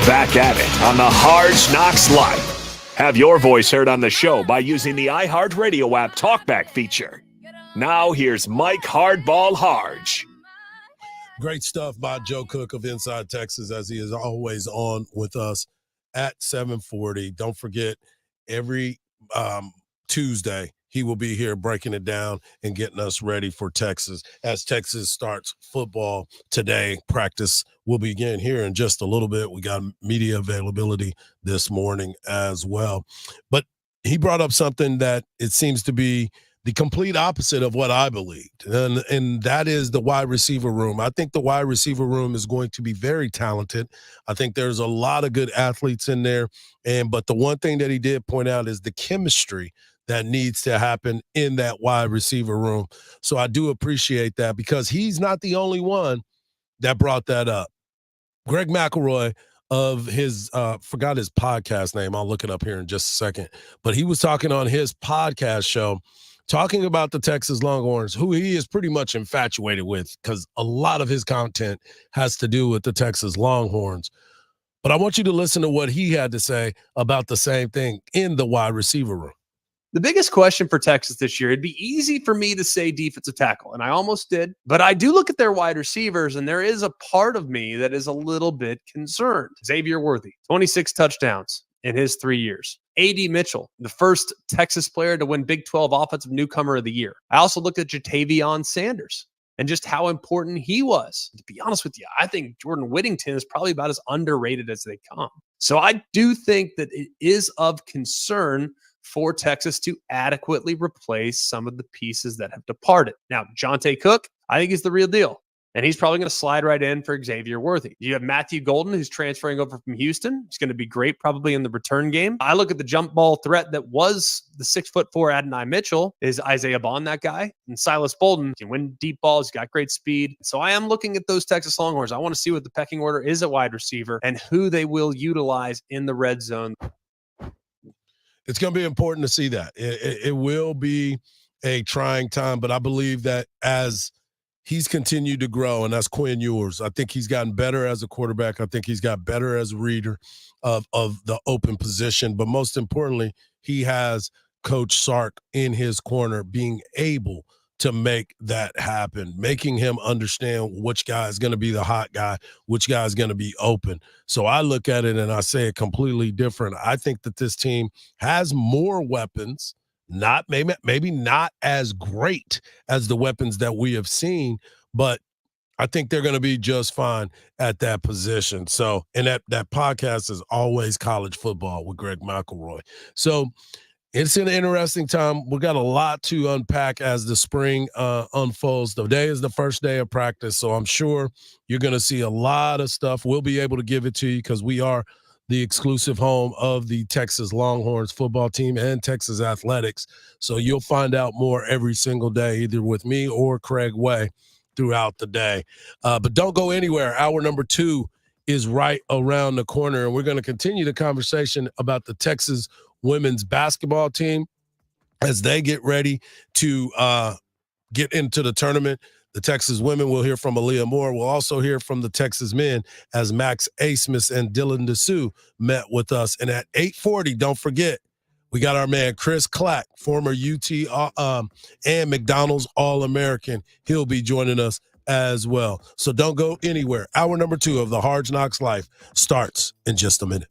Back at it on the Hardge Knocks Life. Have your voice heard on the show by using the iHeartRadio app Talkback feature. Now here's Mike Hardball Hardge. Great stuff by Joe Cook of Inside Texas, as he is always on with us at 7:40. Don't forget, every Tuesday, he will be here breaking it down and getting us ready for Texas as Texas starts football today. Practice will begin here in just a little bit. We got media availability this morning as well. But he brought up something that it seems to be the complete opposite of what I believed, and that is the wide receiver room. I think the wide receiver room is going to be very talented. I think there's a lot of good athletes in there, but the one thing that he did point out is the chemistry that needs to happen in that wide receiver room. So I do appreciate that, because he's not the only one that brought that up. Greg McElroy of his forgot his podcast name. I'll look it up here in just a second. But he was talking on his podcast show, talking about the Texas Longhorns, who he is pretty much infatuated with, because a lot of his content has to do with the Texas Longhorns. But I want you to listen to what he had to say about the same thing in the wide receiver room. The biggest question for Texas this year, it'd be easy for me to say defensive tackle, and I almost did, but I do look at their wide receivers, and there is a part of me that is a little bit concerned. Xavier Worthy, 26 touchdowns in his 3 years. A.D. Mitchell, the first Texas player to win Big 12 Offensive Newcomer of the Year. I also looked at Jatavion Sanders and just how important he was. To be honest with you, I think Jordan Whittington is probably about as underrated as they come. So I do think that it is of concern for Texas to adequately replace some of the pieces that have departed. Now, Jonte Cook, I think he's the real deal, and he's probably going to slide right in for Xavier Worthy. You have Matthew Golden, who's transferring over from Houston. He's going to be great probably in the return game. I look at the jump ball threat that was the 6'4" Adonai Mitchell. Is Isaiah Bond that guy? And Silas Bolden can win deep balls. He's got great speed. So I am looking at those Texas Longhorns. I want to see what the pecking order is at wide receiver and who they will utilize in the red zone. It's going to be important to see that. It will be a trying time, but I believe that as he's continued to grow, and that's Quinn Ewers, I think he's gotten better as a quarterback. I think he's got better as a reader of the open position. But most importantly, he has Coach Sark in his corner being able to make that happen, making him understand which guy is going to be the hot guy, which guy is going to be open. So I look at it and I say it completely different. I think that this team has more weapons, not maybe not as great as the weapons that we have seen, but I think they're going to be just fine at that position. So, and that podcast is always college football with Greg McElroy. So it's an interesting time. We got a lot to unpack as the spring unfolds. Today is the first day of practice, so I'm sure you're going to see a lot of stuff. We'll be able to give it to you because we are the exclusive home of the Texas Longhorns football team and Texas Athletics. So you'll find out more every single day, either with me or Craig Way throughout the day. But don't go anywhere. Hour number 2 is right around the corner, and we're going to continue the conversation about the Texas women's basketball team as they get ready to get into the tournament. The Texas women will hear from Aaliyah Moore. We'll also hear from the Texas men as Max Asmus and Dylan Dessou met with us. And at 8:40, don't forget, we got our man Chris Clack, former UT and McDonald's All-American. He'll be joining us as well. So don't go anywhere. Hour number 2 of the Hardge Knocks Life starts in just a minute.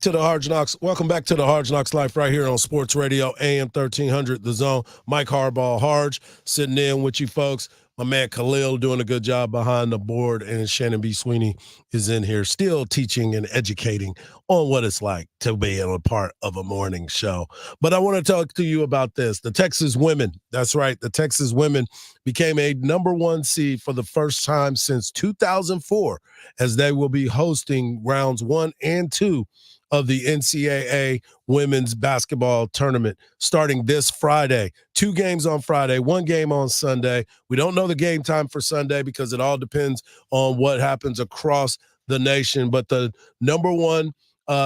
To the Hardge Knocks. Welcome back to the Hardge Knocks Life right here on Sports Radio AM 1300 The Zone. Mike Hardball Hardge sitting in with you folks. My man Khalil doing a good job behind the board, and Shannon B. Sweeney is in here still teaching and educating on what it's like to be a part of a morning show. But I want to talk to you about this. The Texas women, that's right, the Texas women became a number 1 seed for the first time since 2004, as they will be hosting rounds 1 and 2 of the NCAA women's basketball tournament starting this Friday. 2 games on Friday, 1 game on Sunday. We don't know the game time for Sunday because it all depends on what happens across the nation. But the number 1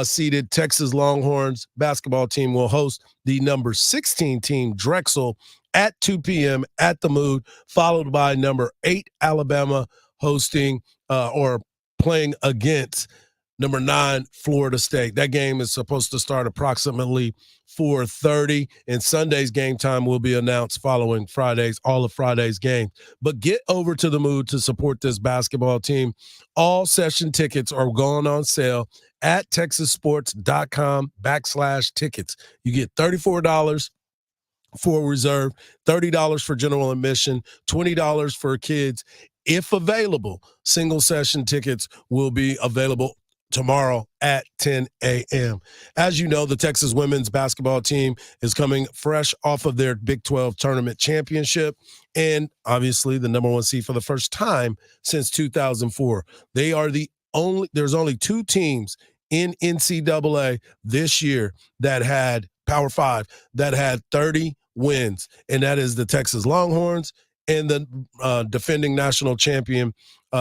seeded Texas Longhorns basketball team will host the number 16 team Drexel at 2 p.m. at the Mood, followed by number 8 Alabama hosting or playing against number 9, Florida State. That game is supposed to start approximately 4:30, and Sunday's game time will be announced following all of Friday's games. But get over to the Mood to support this basketball team. All session tickets are going on sale at texassports.com/tickets. You get $34 for reserve, $30 for general admission, $20 for kids. If available, single session tickets will be available tomorrow at 10 a.m. As you know, the Texas women's basketball team is coming fresh off of their Big 12 tournament championship and obviously the number 1 seed for the first time since 2004. There's only 2 teams in NCAA this year that had Power 5 that had 30 wins, and that is the Texas Longhorns and the defending national champion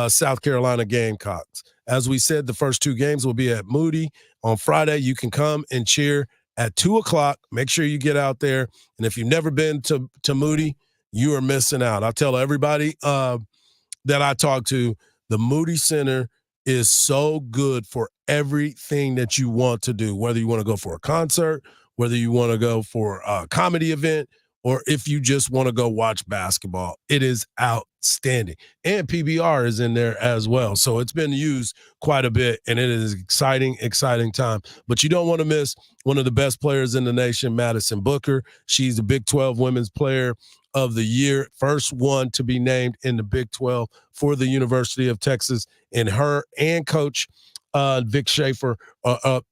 South Carolina Gamecocks. As we said, the first 2 games will be at Moody on Friday. You can come and cheer at 2 o'clock. Make sure you get out there. And if you've never been to Moody, you are missing out. I tell everybody that I talk to, the Moody Center is so good for everything that you want to do, whether you want to go for a concert, whether you want to go for a comedy event, or if you just want to go watch basketball. It is outstanding. And PBR is in there as well. So it's been used quite a bit, and it is exciting time. But you don't want to miss one of the best players in the nation, Madison Booker. She's the Big 12 Women's Player of the Year, first one to be named in the Big 12 for the University of Texas. And her and Coach Vic Schaefer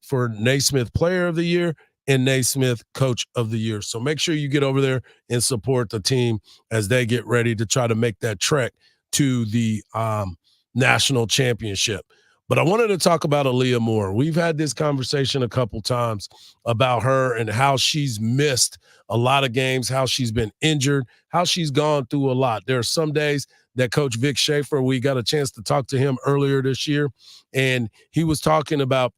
for Naismith Player of the Year and Naismith Coach of the Year. So make sure you get over there and support the team as they get ready to try to make that trek to the national championship. But I wanted to talk about Aaliyah Moore. We've had this conversation a couple times about her and how she's missed a lot of games, how she's been injured, how she's gone through a lot. There are some days that Coach Vic Schaefer, we got a chance to talk to him earlier this year, and he was talking about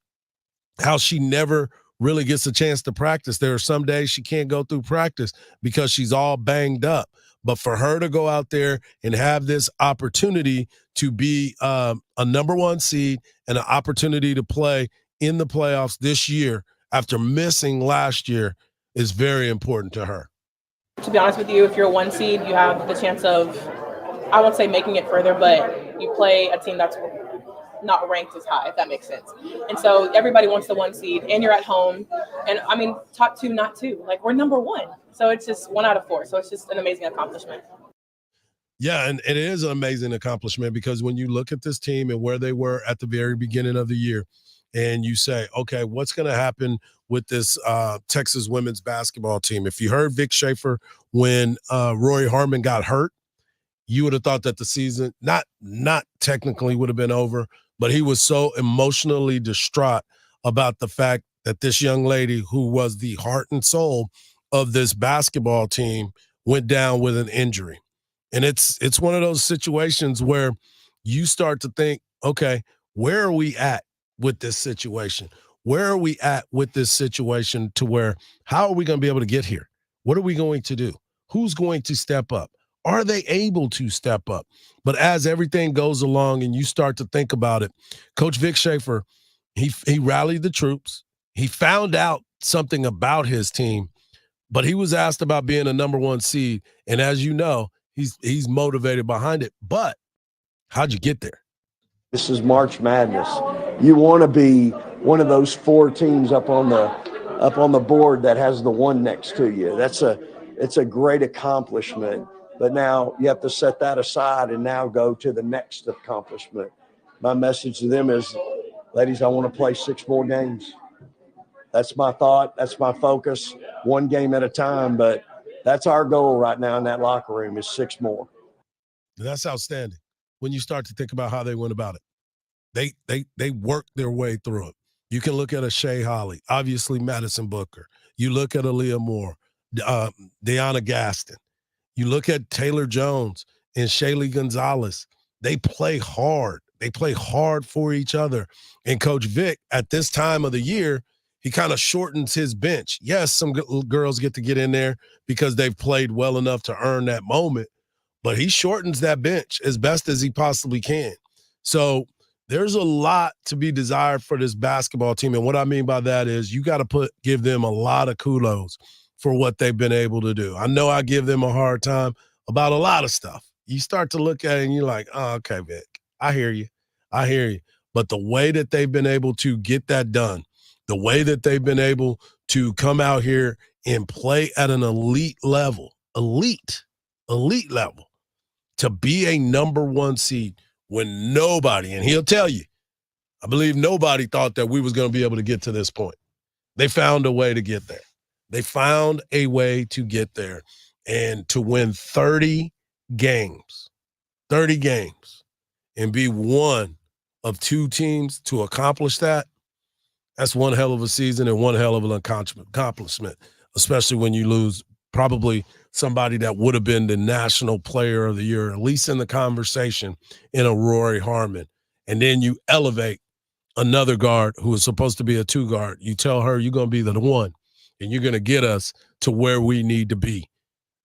how she never really gets a chance to practice. There are some days she can't go through practice because she's all banged up. But for her to go out there and have this opportunity to be a number 1 seed and an opportunity to play in the playoffs this year after missing last year is very important to her. To be honest with you, if you're a 1 seed, you have the chance of, I won't say making it further, but you play a team that's not ranked as high, if that makes sense. And so everybody wants the 1 seed, and you're at home. And I mean, top 2, not 2. Like, we're number 1. So it's just 1 out of 4. So it's just an amazing accomplishment. Yeah, and it is an amazing accomplishment because when you look at this team and where they were at the very beginning of the year, and you say, okay, what's going to happen with this Texas women's basketball team? If you heard Vic Schaefer when Roy Harmon got hurt, you would have thought that the season not technically would have been over, but he was so emotionally distraught about the fact that this young lady who was the heart and soul of this basketball team went down with an injury. And it's one of those situations where you start to think, okay, where are we at with this situation? Where are we at with this situation to where, how are we going to be able to get here? What are we going to do? Who's going to step up? Are they able to step up? But as everything goes along and you start to think about it, Coach Vic Schaefer, he rallied the troops. He found out something about his team, but he was asked about being a number 1 seed. And as you know, he's motivated behind it. But how'd you get there? This is March Madness. You want to be one of those 4 teams up on the board that has the 1 next to you. It's a great accomplishment But now you have to set that aside and now go to the next accomplishment. My message to them is, ladies, I want to play 6 more games. That's my thought. That's my focus, one game at a time. But that's our goal right now in that locker room is 6 more. That's outstanding when you start to think about how they went about it. They worked their way through it. You can look at a Shea Holly, obviously Madison Booker. You look at Aaliyah Moore, Deanna Gaston. You look at Taylor Jones and Shaylee Gonzalez. They play hard. They play hard for each other. And Coach Vic, at this time of the year, he kind of shortens his bench. Yes, some girls get to get in there because they've played well enough to earn that moment, but he shortens that bench as best as he possibly can. So there's a lot to be desired for this basketball team. And what I mean by that is you got to give them a lot of kudos for what they've been able to do. I know I give them a hard time about a lot of stuff. You start to look at it and you're like, oh, okay, Vic, I hear you. I hear you. But the way that they've been able to get that done, the way that they've been able to come out here and play at an elite level, elite level, to be a number 1 seed when nobody, and he'll tell you, I believe nobody thought that we was going to be able to get to this point. They found a way to get there. They found a way to get there and to win 30 games, and be one of 2 teams to accomplish that. That's one hell of a season and one hell of an accomplishment, especially when you lose probably somebody that would have been the national player of the year, at least in the conversation, in a Rory Harmon. And then you elevate another guard who is supposed to be a 2 guard. You tell her you're going to be the 1, and you're going to get us to where we need to be.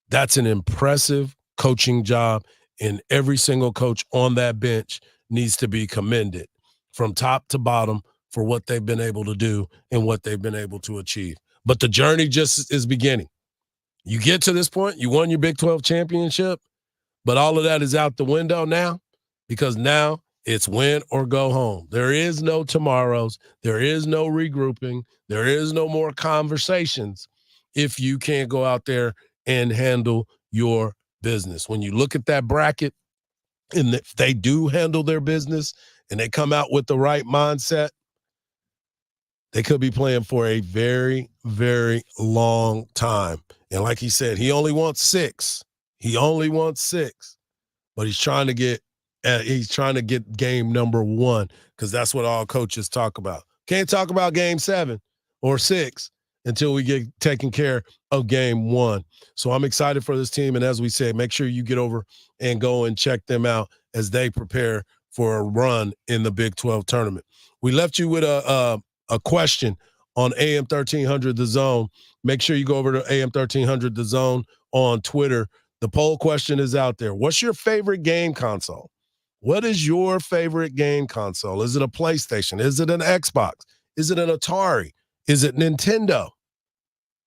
That's an impressive coaching job, and every single coach on that bench needs to be commended from top to bottom for what they've been able to do and what they've been able to achieve. But the journey just is beginning. You get to this point, you won your Big 12 championship, but all of that is out the window now because now it's win or go home. There is no tomorrows. There is no regrouping. There is no more conversations if you can't go out there and handle your business. When you look at that bracket, and if they do handle their business and they come out with the right mindset, they could be playing for a very, very long time. And like he said, he only wants 6. He only wants 6. But he's trying to get game number 1 because that's what all coaches talk about. Can't talk about game 7 or 6 until we get taken care of game 1. So I'm excited for this team. And as we said, make sure you get over and go and check them out as they prepare for a run in the Big 12 tournament. We left you with a question on AM 1300 The Zone. Make sure you go over to AM 1300 The Zone on Twitter. The poll question is out there. What's your favorite game console? What is your favorite game console? Is it a PlayStation? Is it an Xbox? Is it an Atari? Is it Nintendo?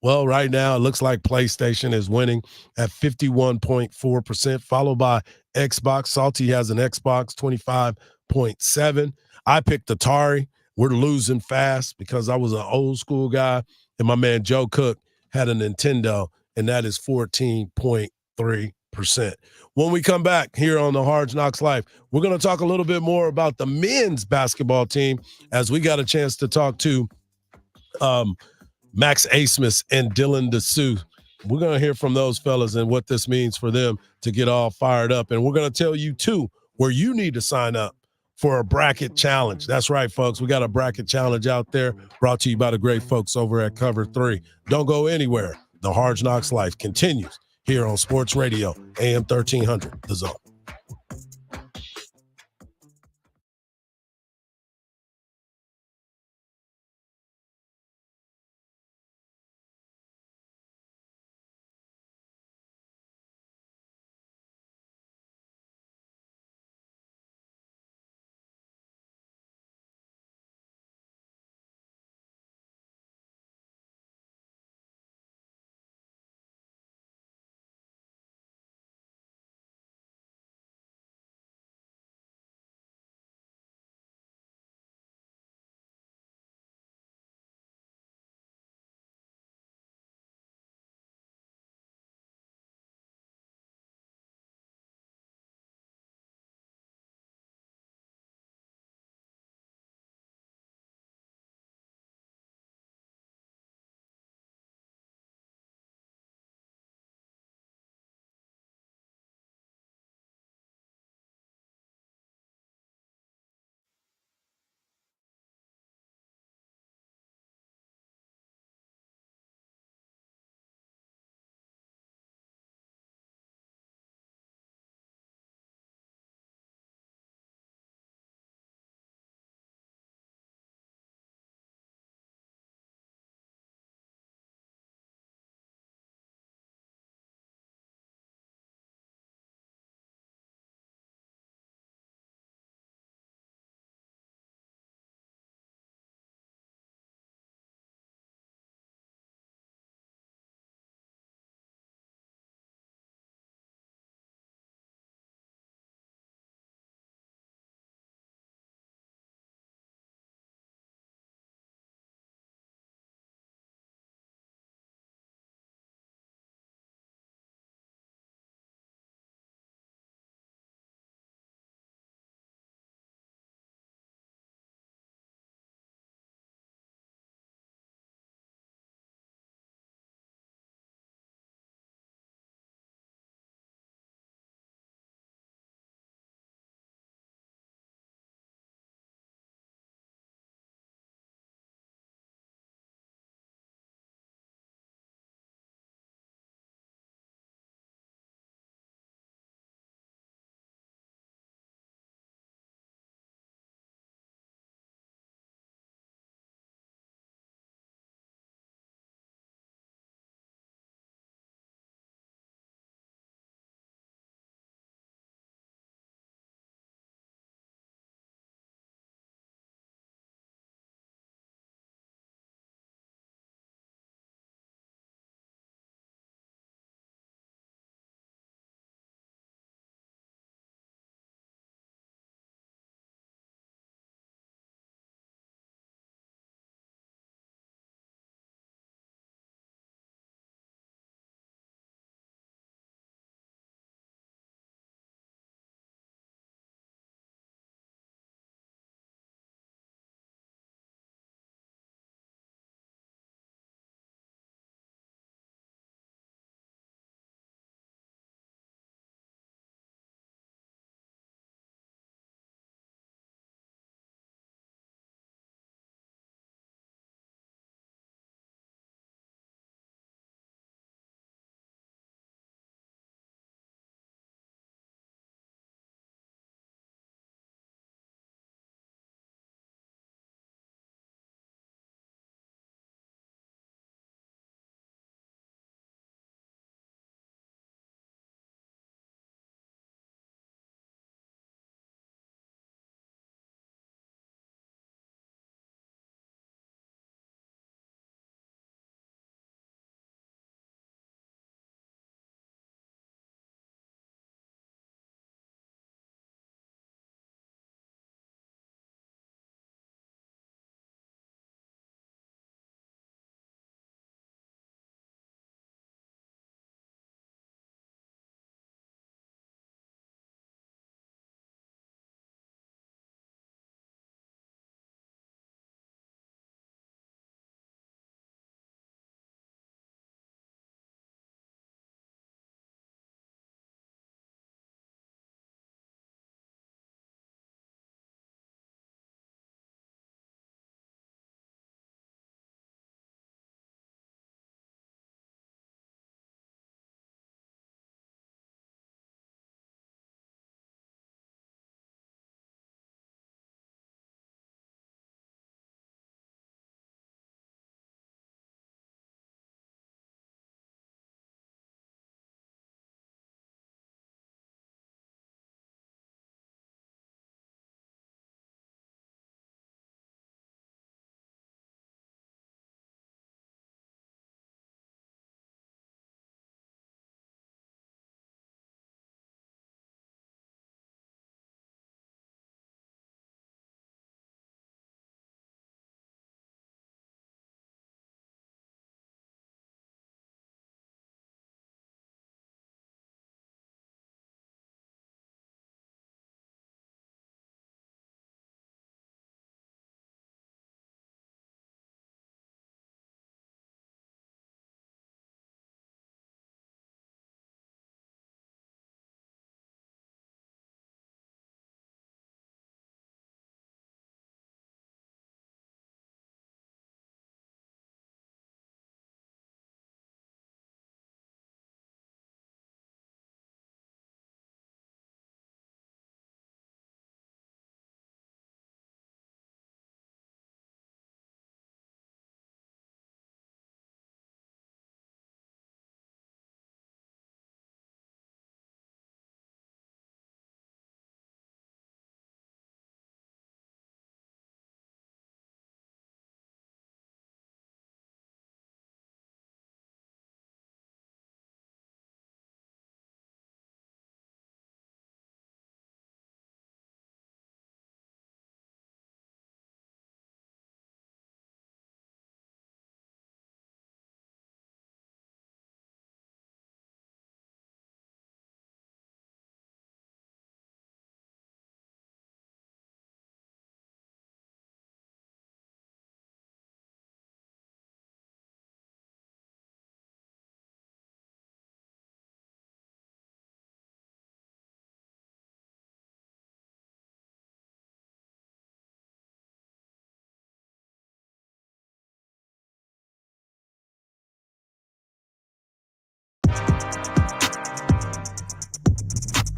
Well, right now it looks like PlayStation is winning at 51.4%, followed by Xbox. Salty has an Xbox, 25.7%. I picked Atari. We're losing fast because I was an old school guy, and my man Joe Cook had a Nintendo, and that is 14.3%. When we come back here on the Hardge Knocks Life, we're going to talk a little bit more about the men's basketball team as we got a chance to talk to Max Asmus and Dylan DeSue. We're going to hear from those fellas and what this means for them to get all fired up. And we're going to tell you, too, where you need to sign up for a bracket challenge. That's right, folks. We got a bracket challenge out there brought to you by the great folks over at Cover 3. Don't go anywhere. The Hardge Knocks Life continues here on Sports Radio, AM 1300, The Zone.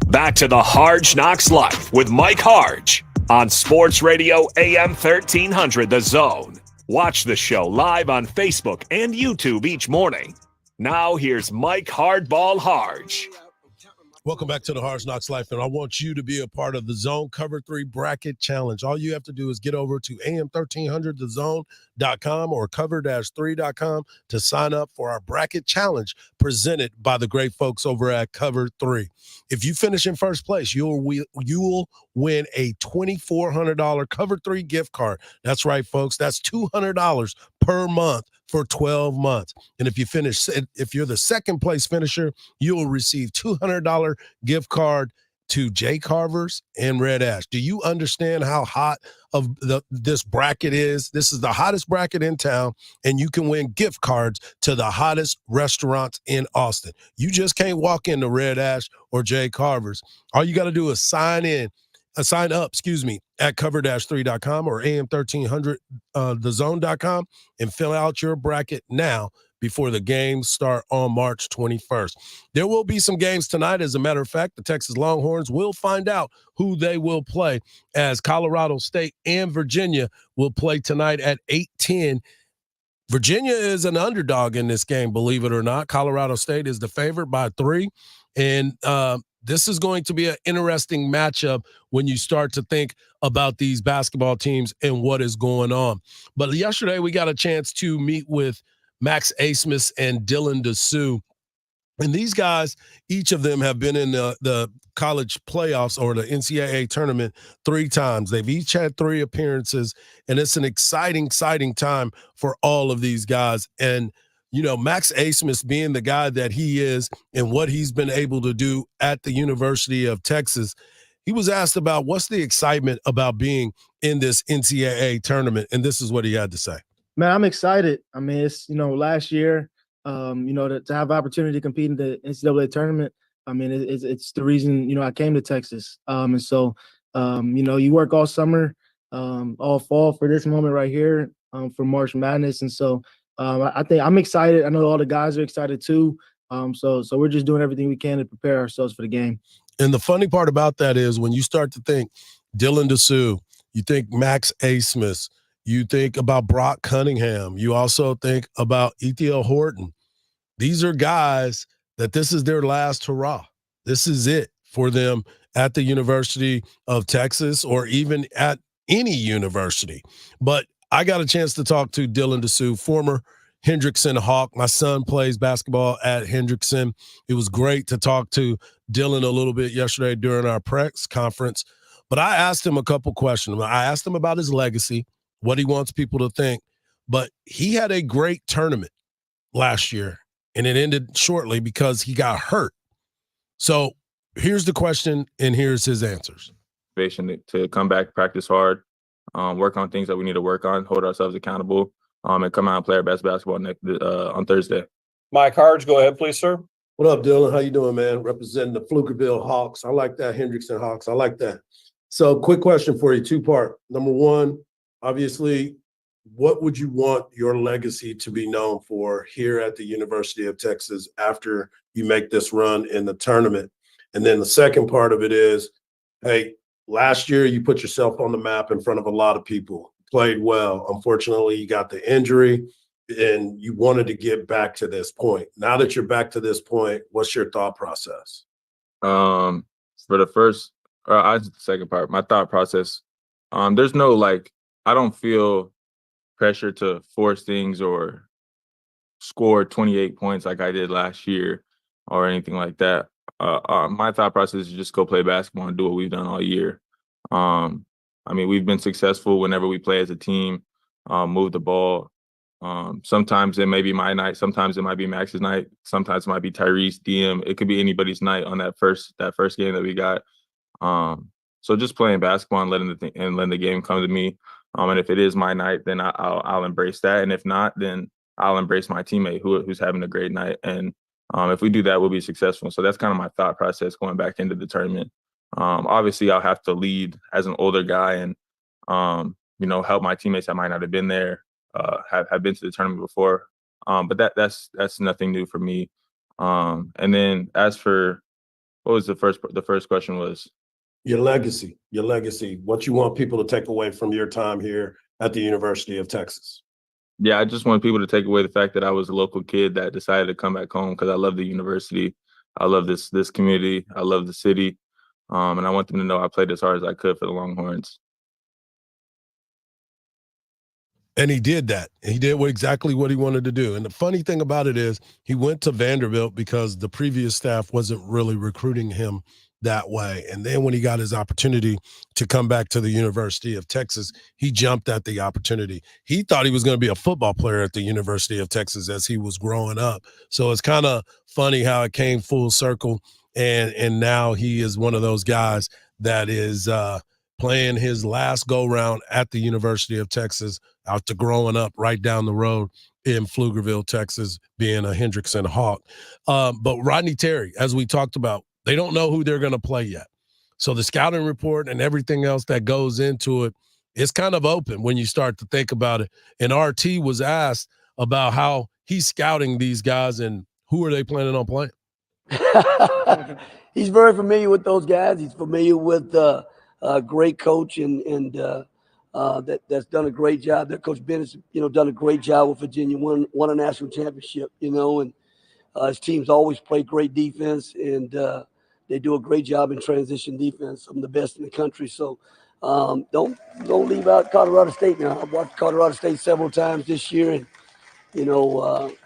Back to the Hardge Knocks Life with Mike Hardge on Sports Radio AM 1300 The Zone. Watch the show live on Facebook and YouTube each morning. Now here's Mike Hardball Hardge. Welcome back to the Hardge Knocks Life, and I want you to be a part of the Zone Cover 3 Bracket Challenge. All you have to do is get over to am1300thezone.com or cover-3.com to sign up for our Bracket Challenge presented by the great folks over at Cover 3. If you finish in first place, you will win a $2,400 Cover 3 gift card. That's right, folks. That's $200 per month for 12 months. And if you're the second place finisher, you will receive $200 gift card to Jay Carver's and Red Ash. Do you understand how hot of this bracket is? This is the hottest bracket in town, and you can win gift cards to the hottest restaurants in Austin. You just can't walk into Red Ash or Jay Carver's. All you got to do is sign up, at cover-3.com or am1300thezone.com and fill out your bracket now before the games start on March 21st. There will be some games tonight. As a matter of fact, the Texas Longhorns will find out who they will play, as Colorado State and Virginia will play tonight at 8:10. Virginia is an underdog in this game, believe it or not. Colorado State is the favorite by 3. And this is going to be an interesting matchup when you start to think about these basketball teams and what is going on. But yesterday we got a chance to meet with Max Asmus and Dylan DeSue. And these guys, each of them have been in the college playoffs or the NCAA tournament 3 times. They've each had 3 appearances, and it's an exciting time for all of these guys. And you know, Max Asmus being the guy that he is and what he's been able to do at the University of Texas, he was asked about what's the excitement about being in this NCAA tournament, and this is what he had to say. Man, I'm excited. I mean, it's, last year, to have opportunity to compete in the NCAA tournament, I mean, it's the reason, I came to Texas. And so, you work all summer, all fall for this moment right here, for March Madness. And so, I think I'm excited. I know all the guys are excited too. So we're just doing everything we can to prepare ourselves for the game. And the funny part about that is when you start to think Dylan DeSue, you think Max Asmus, you think about Brock Cunningham, you also think about Ethiel Horton. These are guys that this is their last hurrah. This is it for them at the University of Texas or even at any university. But I got a chance to talk to Dylan DeSue, former Hendrickson Hawk. My son plays basketball at Hendrickson. It was great to talk to Dylan a little bit yesterday during our press conference. But I asked him a couple questions. I asked him about his legacy, what he wants people to think. But he had a great tournament last year, and it ended shortly because he got hurt. So here's the question, and here's his answers. To come back, practice hard, work on things that we need to work on, hold ourselves accountable, and come out and play our best basketball on Thursday. Mike Hardge, go ahead, please, sir. What up, Dylan? How you doing, man? Representing the Pflugerville Hawks. I like that, Hendrickson Hawks. I like that. So quick question for you, 2-part. Number one, obviously, what would you want your legacy to be known for here at the University of Texas after you make this run in the tournament? And then the second part of it is, hey, last year you put yourself on the map in front of a lot of people, played well. Unfortunately, you got the injury and you wanted to get back to this point. Now that you're back to this point, what's your thought process? For the second part, my thought process, there's no I don't feel pressure to force things or score 28 points like I did last year or anything like that. My thought process is just go play basketball and do what we've done all year. We've been successful whenever we play as a team, move the ball. Sometimes it may be my night. Sometimes it might be Max's night. Sometimes it might be Tyrese, DM. It could be anybody's night on that first game that we got. So just playing basketball and letting the game come to me. And if it is my night, then I'll embrace that. And if not, then I'll embrace my teammate who's having a great night. And if we do that, we'll be successful. So that's kind of my thought process going back into the tournament. Obviously, I'll have to lead as an older guy and help my teammates that might not have been there, have been to the tournament before. But that's nothing new for me. And then as for What was the first question was? Your legacy, what you want people to take away from your time here at the University of Texas. Yeah, I just want people to take away the fact that I was a local kid that decided to come back home because I love the university. I love this community. I love the city. And I want them to know I played as hard as I could for the Longhorns. And he did that. He did exactly what he wanted to do. And the funny thing about it is he went to Vanderbilt because the previous staff wasn't really recruiting him that way. And then when he got his opportunity to come back to the University of Texas, he jumped at the opportunity. He thought he was going to be a football player at the University of Texas as he was growing up. So it's kind of funny how it came full circle. And now he is one of those guys that is playing his last go-round at the University of Texas after growing up right down the road in Pflugerville, Texas, being a Hendrickson Hawk. But Rodney Terry, as we talked about, they don't know who they're going to play yet. So the scouting report and everything else that goes into it is kind of open when you start to think about it. And RT was asked about how he's scouting these guys and who are they planning on playing. He's very familiar with those guys. He's familiar with a great coach and that's done a great job. Their Coach Bennett's, done a great job with Virginia, won a national championship, and his teams always play great defense, and they do a great job in transition defense, some of the best in the country. So don't leave out Colorado State now. I've watched Colorado State several times this year, and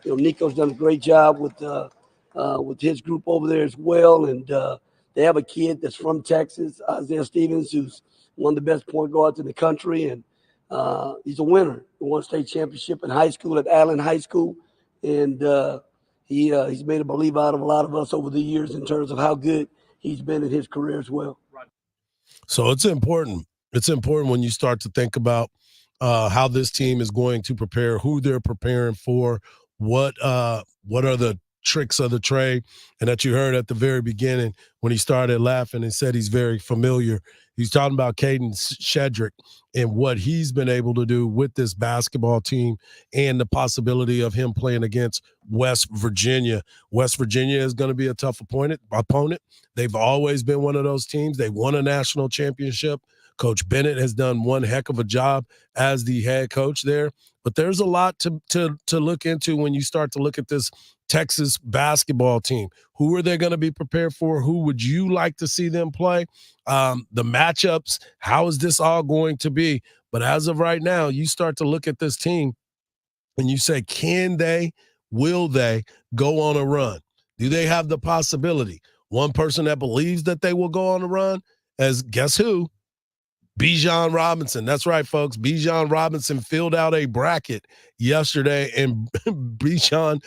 Nico's done a great job with his group over there as well, and they have a kid that's from Texas, Isaiah Stevens, who's one of the best point guards in the country, and he's a winner. He won a state championship in high school at Allen High School, and he's made a believer out of a lot of us over the years in terms of how good he's been in his career as well. So it's important. It's important when you start to think about how this team is going to prepare, who they're preparing for, what are the tricks of the trade, and that you heard at the very beginning when he started laughing and said he's very familiar. He's talking about Caden Shedrick and what he's been able to do with this basketball team and the possibility of him playing against West Virginia. West Virginia is going to be a tough opponent. They've always been one of those teams. They won a national championship. Coach Bennett has done one heck of a job as the head coach there. But there's a lot to look into when you start to look at this Texas basketball team. Who are they going to be prepared for? Who would you like to see them play? The matchups, how is this all going to be? But as of right now, you start to look at this team and you say, will they go on a run? Do they have the possibility? One person that believes that they will go on a run as guess who? Bijan Robinson. That's right, folks. Bijan Robinson filled out a bracket yesterday, and Bijan,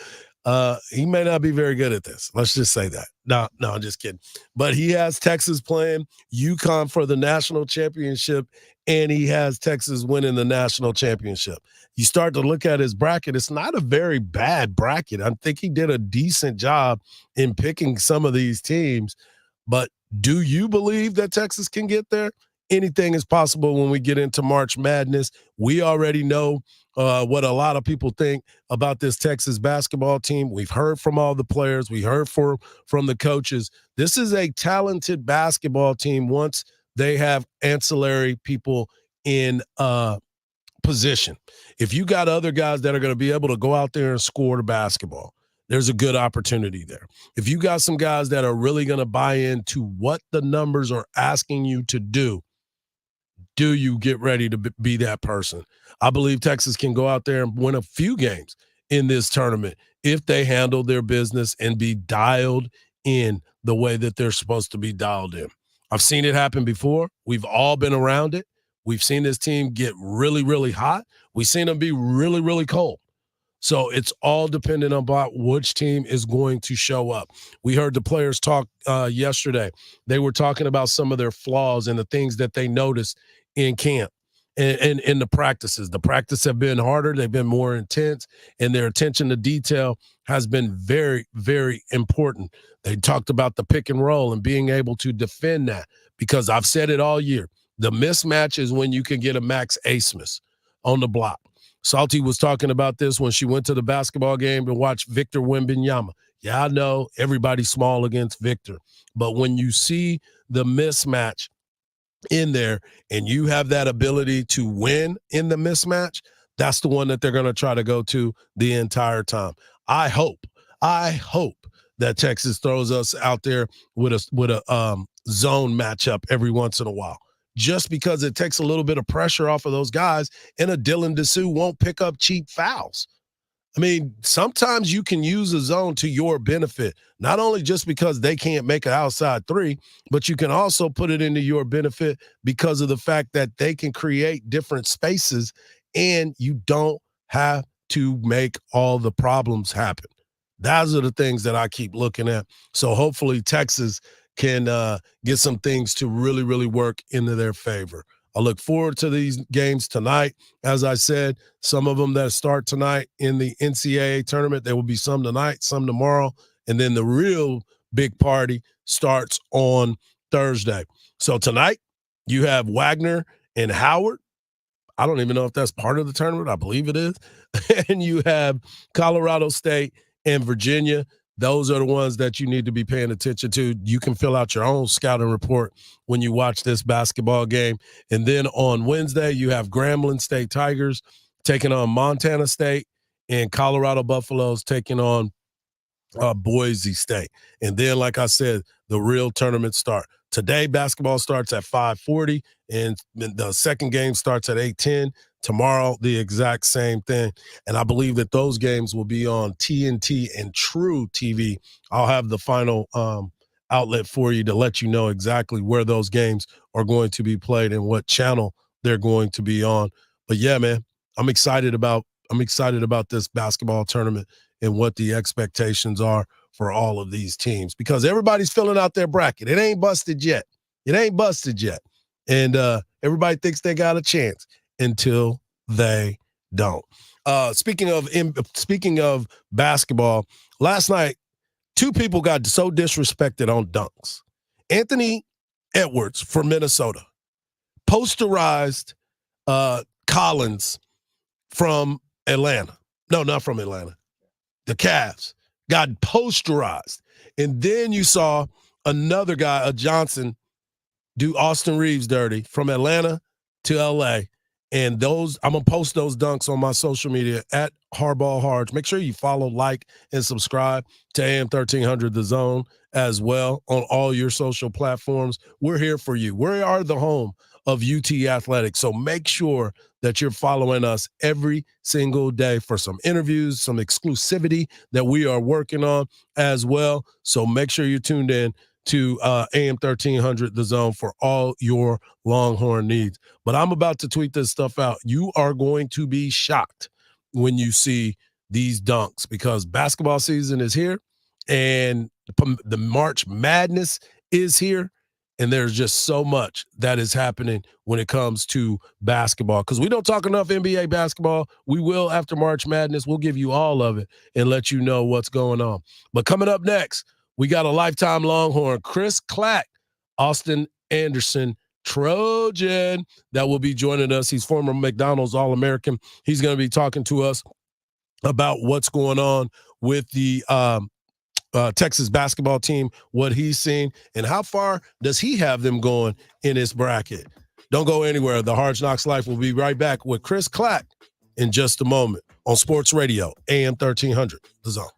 he may not be very good at this. Let's just say that. No, I'm just kidding. But he has Texas playing UConn for the national championship, and he has Texas winning the national championship. You start to look at his bracket, it's not a very bad bracket. I think he did a decent job in picking some of these teams. But do you believe that Texas can get there? Anything is possible when we get into March Madness. We already know what a lot of people think about this Texas basketball team. We've heard from all the players. We heard from the coaches. This is a talented basketball team once they have ancillary people in position. If you got other guys that are going to be able to go out there and score the basketball, there's a good opportunity there. If you got some guys that are really going to buy into what the numbers are asking you to do you get ready to be that person? I believe Texas can go out there and win a few games in this tournament if they handle their business and be dialed in the way that they're supposed to be dialed in. I've seen it happen before. We've all been around it. We've seen this team get really, really hot. We've seen them be really, really cold. So it's all dependent about which team is going to show up. We heard the players talk yesterday. They were talking about some of their flaws and the things that they noticed in camp and in the practices. The practices have been harder. They've been more intense, and their attention to detail has been very, very important. They talked about the pick and roll and being able to defend that, because I've said it all year. The mismatch is when you can get a Max Asmus on the block. Salty was talking about this when she went to the basketball game to watch Victor Wembanyama. Yeah, I know everybody's small against Victor, but when you see the mismatch in there and you have that ability to win in the mismatch, that's the one that they're going to try to go to the entire time. I hope that Texas throws us out there with a zone matchup every once in a while, just because it takes a little bit of pressure off of those guys, and a Dylan Dessou won't pick up cheap fouls. I mean, sometimes you can use a zone to your benefit, not only just because they can't make an outside three, but you can also put it into your benefit because of the fact that they can create different spaces and you don't have to make all the problems happen. Those are the things that I keep looking at. So hopefully Texas can get some things to really, really work into their favor. I look forward to these games tonight. As I said, some of them that start tonight in the NCAA tournament, there will be some tonight, some tomorrow, and then the real big party starts on Thursday. So tonight you have Wagner and Howard. I don't even know if that's part of the tournament. I believe it is. And you have Colorado State and Virginia. Those are the ones that you need to be paying attention to. You can fill out your own scouting report when you watch this basketball game. And then on Wednesday, you have Grambling State Tigers taking on Montana State, and Colorado Buffaloes taking on Boise State. And then, like I said, the real tournament start. Today, basketball starts at 5:40, and the second game starts at 8:10. Tomorrow, the exact same thing. And I believe that those games will be on TNT and True TV. I'll have the final outlet for you to let you know exactly where those games are going to be played and what channel they're going to be on. But yeah, man, I'm excited about this basketball tournament and what the expectations are for all of these teams, because everybody's filling out their bracket. It ain't busted yet. And everybody thinks they got a chance until they don't. Speaking of basketball, last night, two people got so disrespected on dunks. Anthony Edwards from Minnesota posterized Collins from Atlanta. No, not from Atlanta. The Cavs got posterized. And then you saw another guy, a Johnson, do Austin Reeves dirty from Atlanta to LA. And those, I'm going to post those dunks on my social media at Hardball Hardge. Make sure you follow, like, and subscribe to AM 1300 The Zone as well on all your social platforms. We're here for you. We are the home of UT Athletics. So make sure that you're following us every single day for some interviews, some exclusivity that we are working on as well. So make sure you're tuned in to AM 1300 The Zone for all your Longhorn needs. But I'm about to tweet this stuff out. You are going to be shocked when you see these dunks, because basketball season is here and the March Madness is here. And there's just so much that is happening when it comes to basketball, because we don't talk enough NBA basketball. We will after March Madness. We'll give you all of it and let you know what's going on. But coming up next, we got a lifetime Longhorn, Chris Clack, Austin Anderson Trojan, that will be joining us. He's former McDonald's All-American. He's going to be talking to us about what's going on with the Texas basketball team, what he's seen, and how far does he have them going in his bracket. Don't go anywhere. The Hardge Knocks Life will be right back with Chris Clack in just a moment on Sports Radio, AM 1300, The Zone.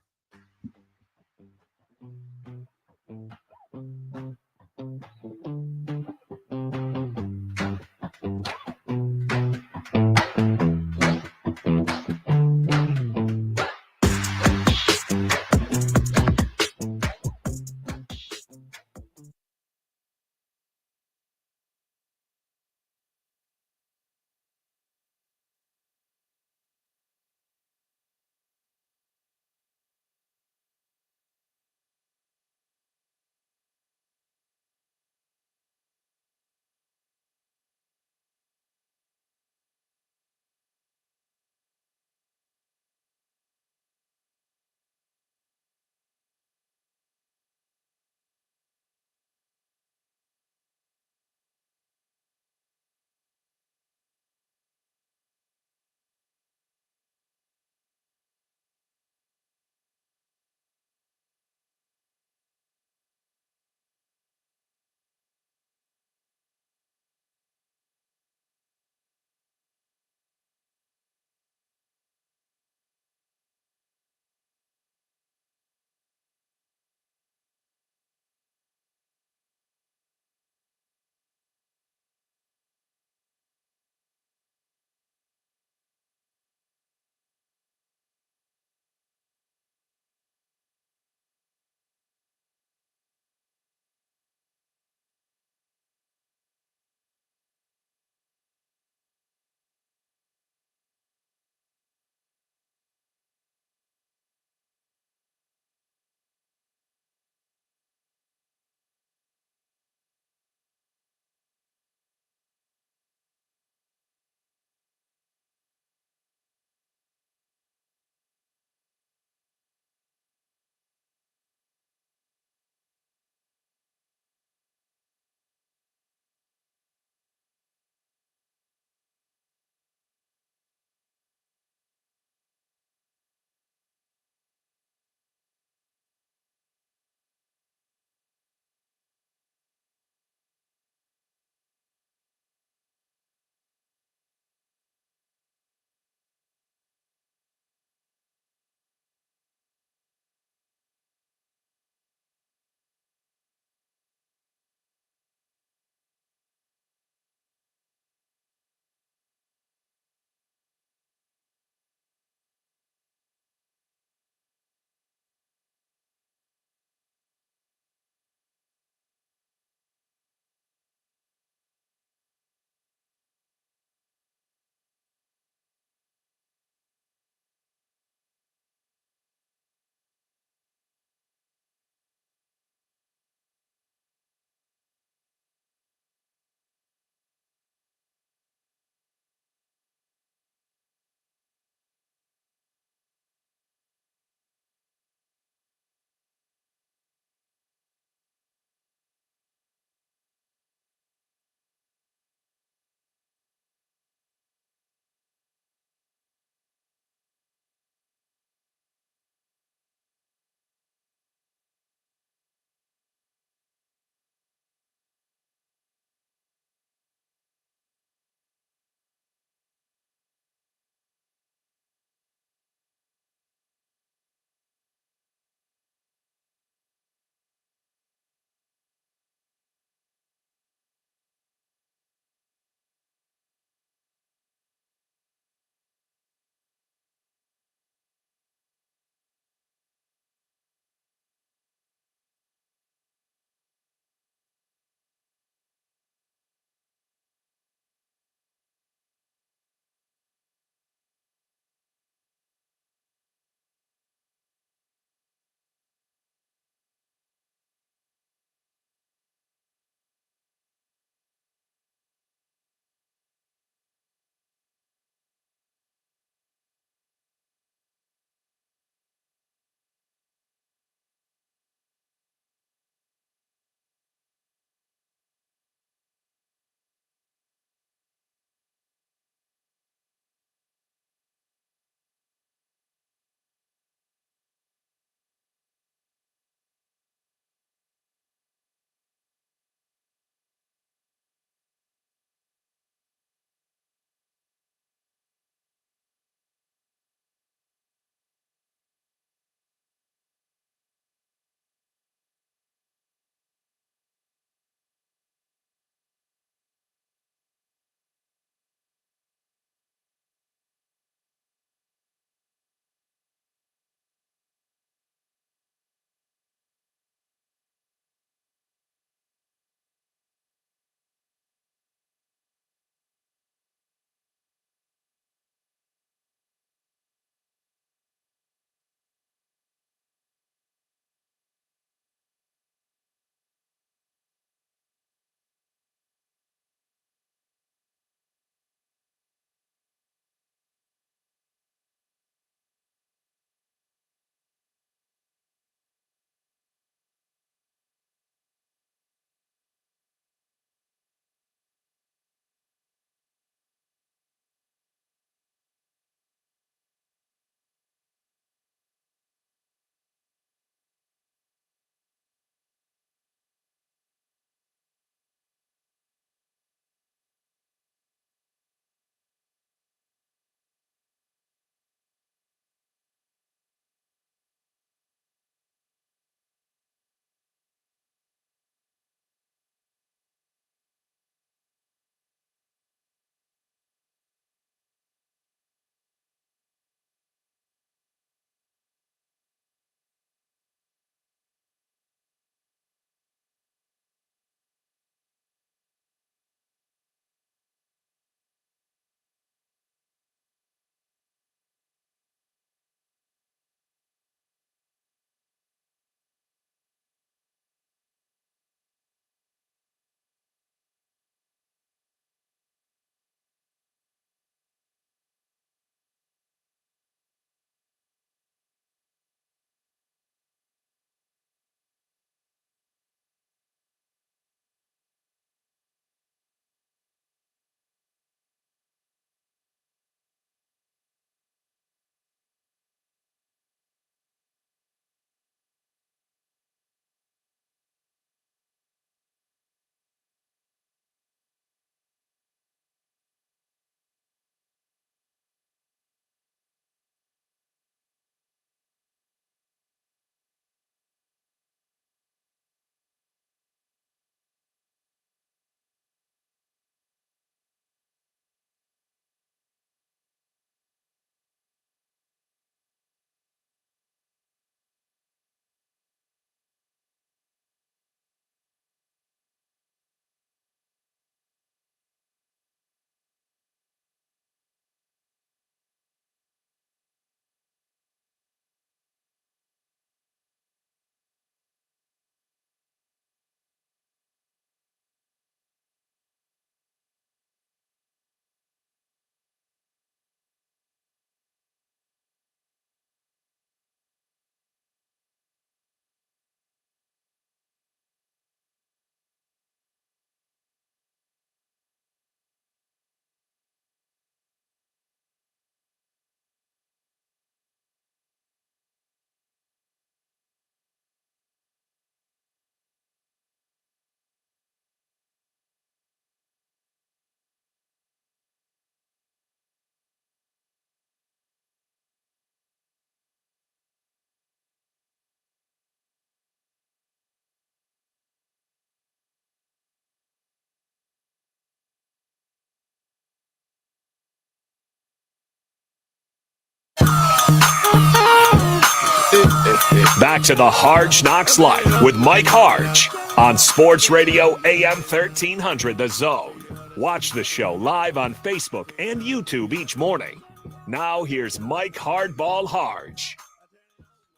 back to the Hardge Knocks Life with Mike Hardge on Sports Radio AM 1300 The Zone. Watch the show live on Facebook and YouTube each morning. Now here's Mike Hardball Hardge.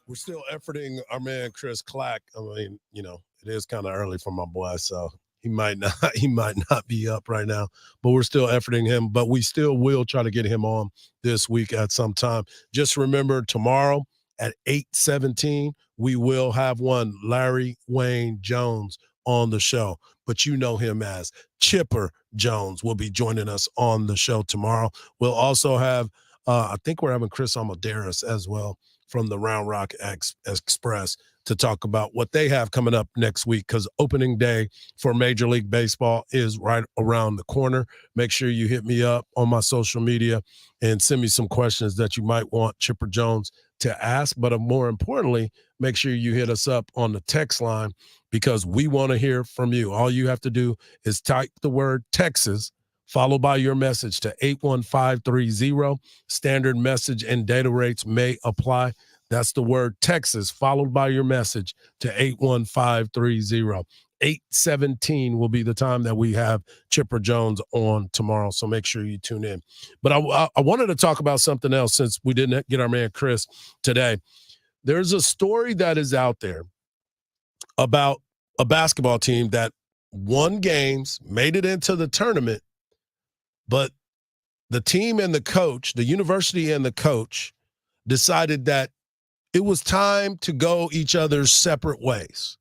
We're still efforting our man Chris Clack. I mean, it is kind of early for my boy, so he might not be up right now, but we're still efforting him. But we still will try to get him on this week at some time. Just remember, tomorrow at 8:17, we will have one Larry Wayne Jones on the show, but you know him as Chipper Jones will be joining us on the show tomorrow. We'll also have, I think we're having Chris Almoderis as well from the Round Rock Express to talk about what they have coming up next week, because opening day for Major League Baseball is right around the corner. Make sure you hit me up on my social media and send me some questions that you might want Chipper Jones to ask. But more importantly, make sure you hit us up on the text line, because we want to hear from you. All you have to do is type the word Texas, followed by your message to 81530. Standard message and data rates may apply. That's the word Texas, followed by your message to 81530. 8:17 will be the time that we have Chipper Jones on tomorrow, so make sure you tune in. But I wanted to talk about something else since we didn't get our man Chris today. There's a story that is out there about a basketball team that won games, made it into the tournament, but the team and the coach, the university and the coach, decided that it was time to go each other's separate ways.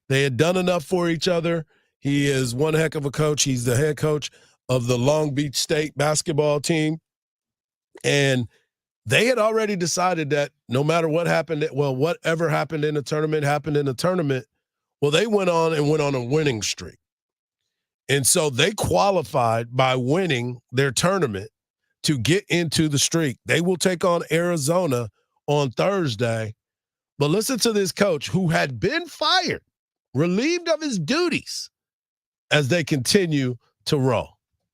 They had done enough for each other. He is one heck of a coach. He's the head coach of the Long Beach State basketball team. And they had already decided that no matter what happened, whatever happened in the tournament happened in the tournament. Well, they went on a winning streak. And so they qualified by winning their tournament to get into the streak. They will take on Arizona on Thursday. But listen to this coach who had been fired, relieved of his duties, as they continue to roll.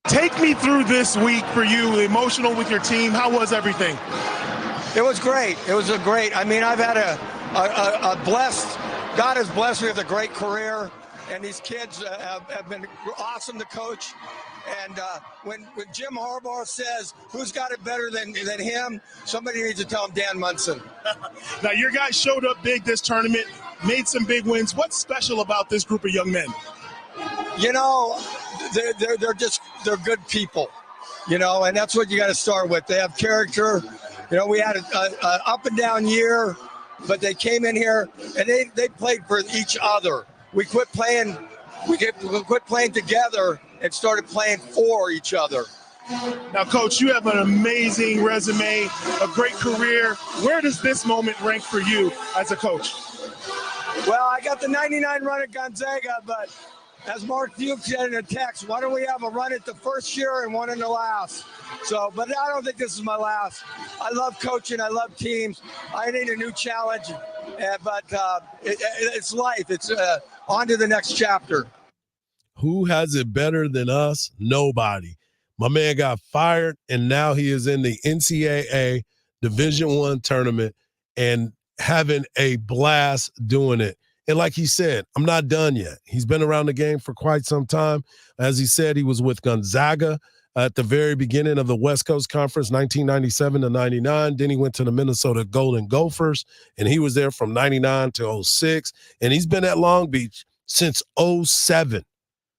Take me through this week for you, emotional with your team. How was everything? It was great. It was great. I mean, I've had a blessed, God has blessed me with a great career, and these kids have been awesome to coach. And when Jim Harbaugh says, who's got it better than him, somebody needs to tell him Dan Munson. Now, your guys showed up big this tournament, made some big wins. What's special about this group of young men? You know, they're good people, and that's what you got to start with. They have character. We had an up and down year, but they came in here and they played for each other. We quit playing together and started playing for each other. Now, Coach, you have an amazing resume, a great career. Where does this moment rank for you as a coach? Well, I got the 99 run at Gonzaga, but as Mark Fuchs said in a text, why don't we have a run at the first year and one in the last? But I don't think this is my last. I love coaching. I love teams. I need a new challenge, but it's life. It's on to the next chapter. Who has it better than us? Nobody. My man got fired, and now he is in the NCAA Division I tournament and having a blast doing it. And like he said, I'm not done yet. He's been around the game for quite some time. As he said, he was with Gonzaga at the very beginning of the West Coast Conference, 1997 to 99. Then he went to the Minnesota Golden Gophers, and he was there from 99 to 06. And he's been at Long Beach since 07.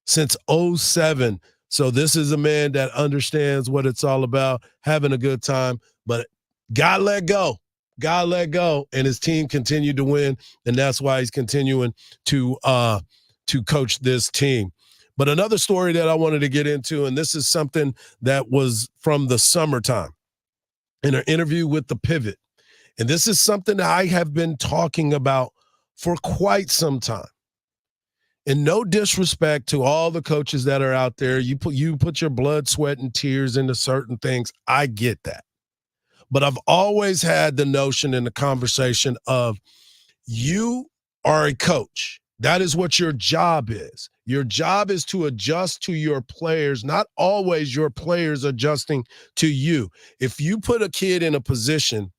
Since 07. So this is a man that understands what it's all about, having a good time. But God let go. God let go, and his team continued to win, and that's why he's continuing to coach this team. But another story that I wanted to get into, and this is something that was from the summertime in an interview with The Pivot, and this is something that I have been talking about for quite some time. And no disrespect to all the coaches that are out there. You put your blood, sweat, and tears into certain things. I get that. But I've always had the notion in the conversation of you are a coach. That is what your job is. Your job is to adjust to your players, not always your players adjusting to you. If you put a kid in a position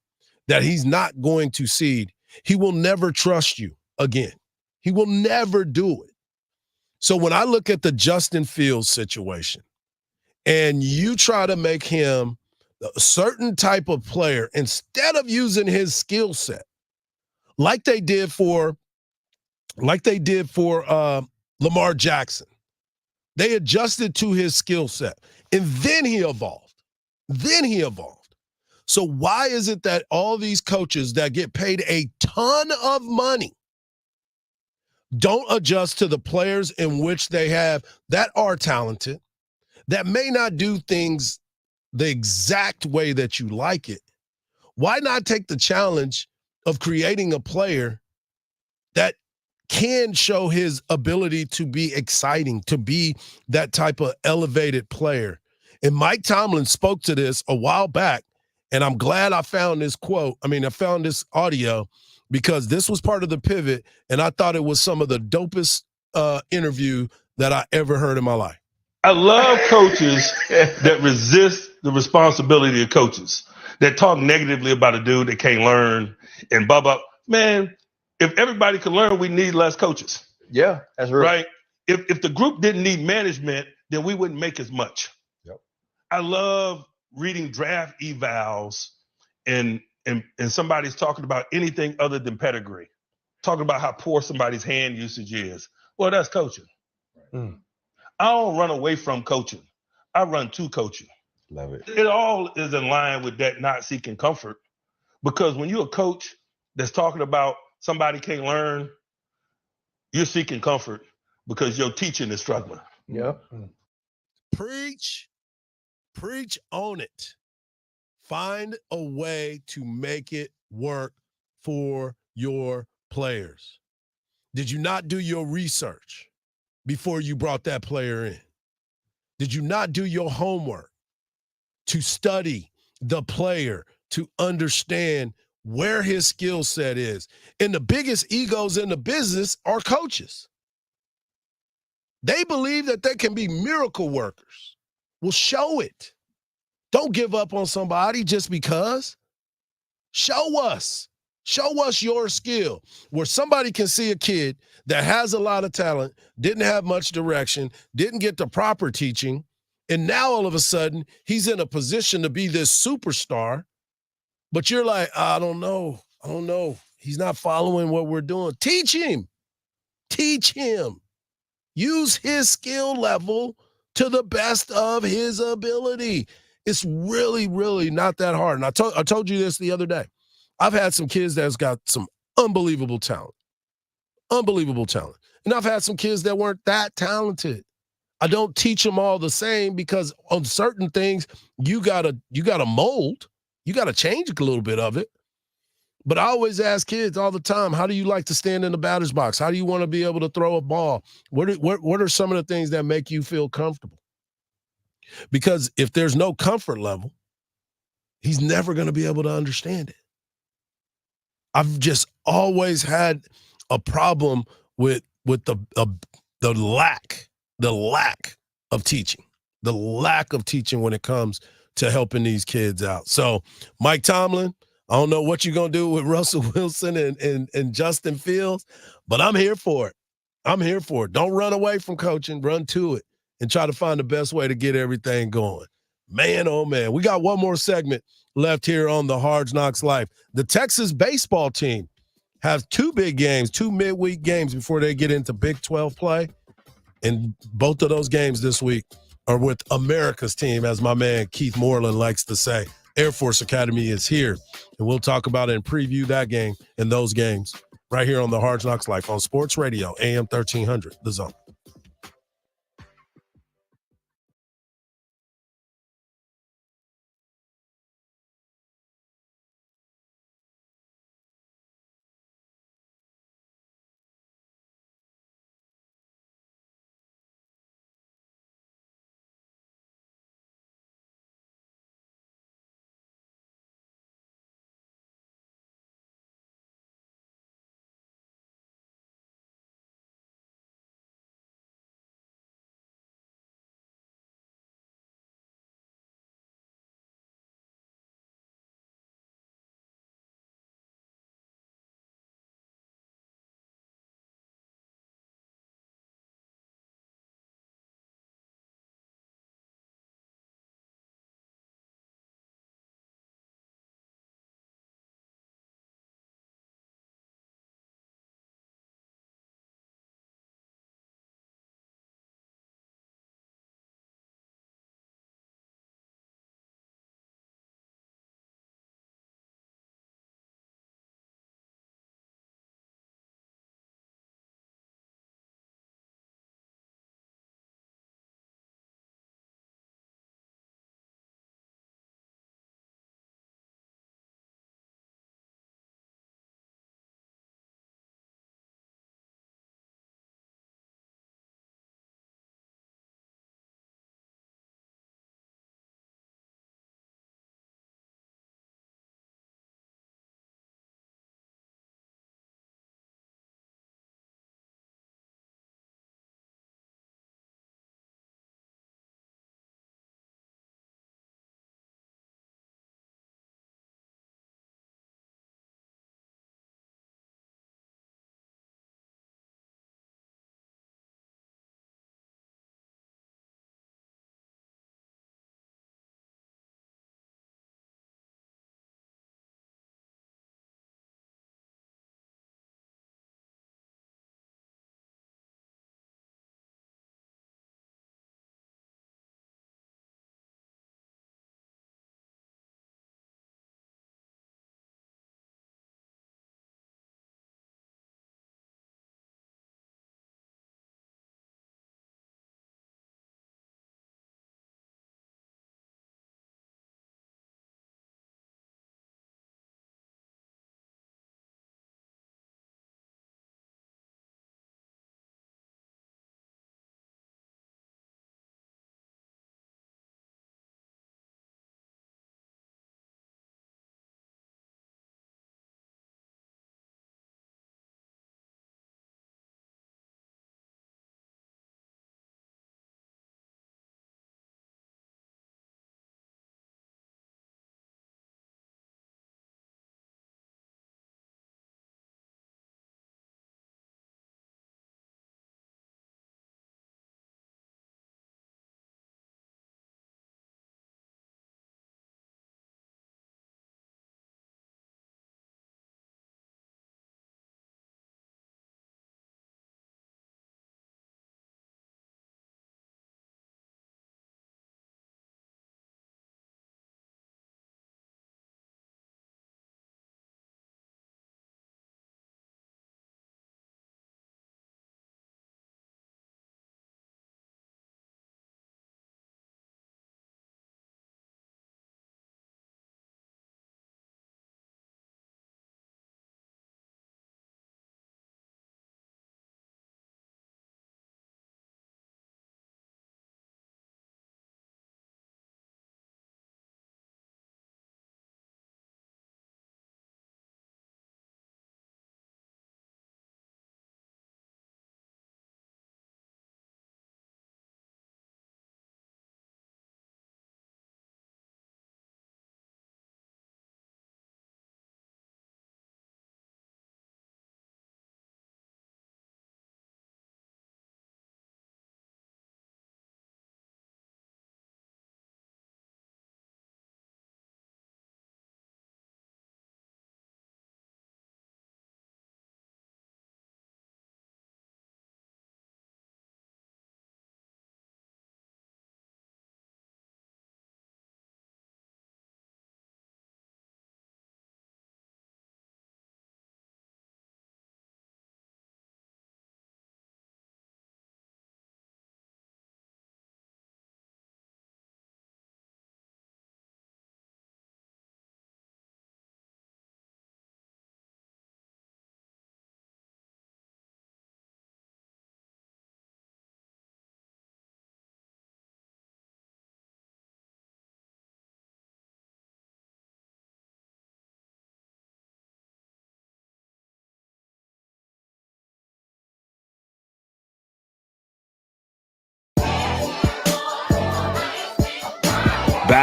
that he's not going to succeed, he will never trust you again. He will never do it. So when I look at the Justin Fields situation and you try to make him a certain type of player instead of using his skill set, like they did for Lamar Jackson, they adjusted to his skill set, and then he evolved. So why is it that all these coaches that get paid a ton of money don't adjust to the players in which they have that are talented, that may not do things the exact way that you like it? Why not take the challenge of creating a player that can show his ability to be exciting, to be that type of elevated player? And Mike Tomlin spoke to this a while back, and I'm glad I found this I found this audio, because this was part of the pivot, and I thought it was some of the dopest interview that I ever heard in my life. I love coaches that resist the responsibility of coaches, that talk negatively about a dude that can't learn and blah, blah. Man, if everybody could learn, we need less coaches. Yeah, that's real. Right? If the group didn't need management, then we wouldn't make as much. Yep. I love reading draft evals and somebody's talking about anything other than pedigree, talking about how poor somebody's hand usage is. Well, that's coaching. Mm. I don't run away from coaching. I run to coaching. Love it. It all is in line with that not seeking comfort. Because when you're a coach that's talking about somebody can't learn, you're seeking comfort because your teaching is struggling. Yeah. Preach on it. Find a way to make it work for your players. Did you not do your research before you brought that player in? Did you not do your homework to study the player, to understand where his skill set is? And the biggest egos in the business are coaches. They believe that they can be miracle workers. Well, show it. Don't give up on somebody just because. Show us your skill, where somebody can see a kid that has a lot of talent, didn't have much direction, didn't get the proper teaching, and now all of a sudden he's in a position to be this superstar. But you're like, I don't know. He's not following what we're doing. Teach him. Use his skill level to the best of his ability. It's really, really not that hard. And I told you this the other day. I've had some kids that's got some unbelievable talent. And I've had some kids that weren't that talented. I don't teach them all the same, because on certain things, you gotta mold. You gotta change a little bit of it. But I always ask kids all the time, how do you like to stand in the batter's box? How do you want to be able to throw a ball? What are some of the things that make you feel comfortable? Because if there's no comfort level, he's never going to be able to understand it. I've just always had a problem with the lack of teaching. The lack of teaching when it comes to helping these kids out. So, Mike Tomlin, I don't know what you're going to do with Russell Wilson and Justin Fields, but I'm here for it. Don't run away from coaching. Run to it and try to find the best way to get everything going. Man, oh, man. We got one more segment left here on the Hardge Knocks Life. The Texas baseball team has two midweek games before they get into Big 12 play. And both of those games this week are with America's team, as my man Keith Moreland likes to say. Air Force Academy is here, and we'll talk about it and preview that game and those games right here on the Hardge Knocks Life on Sports Radio, AM 1300, The Zone.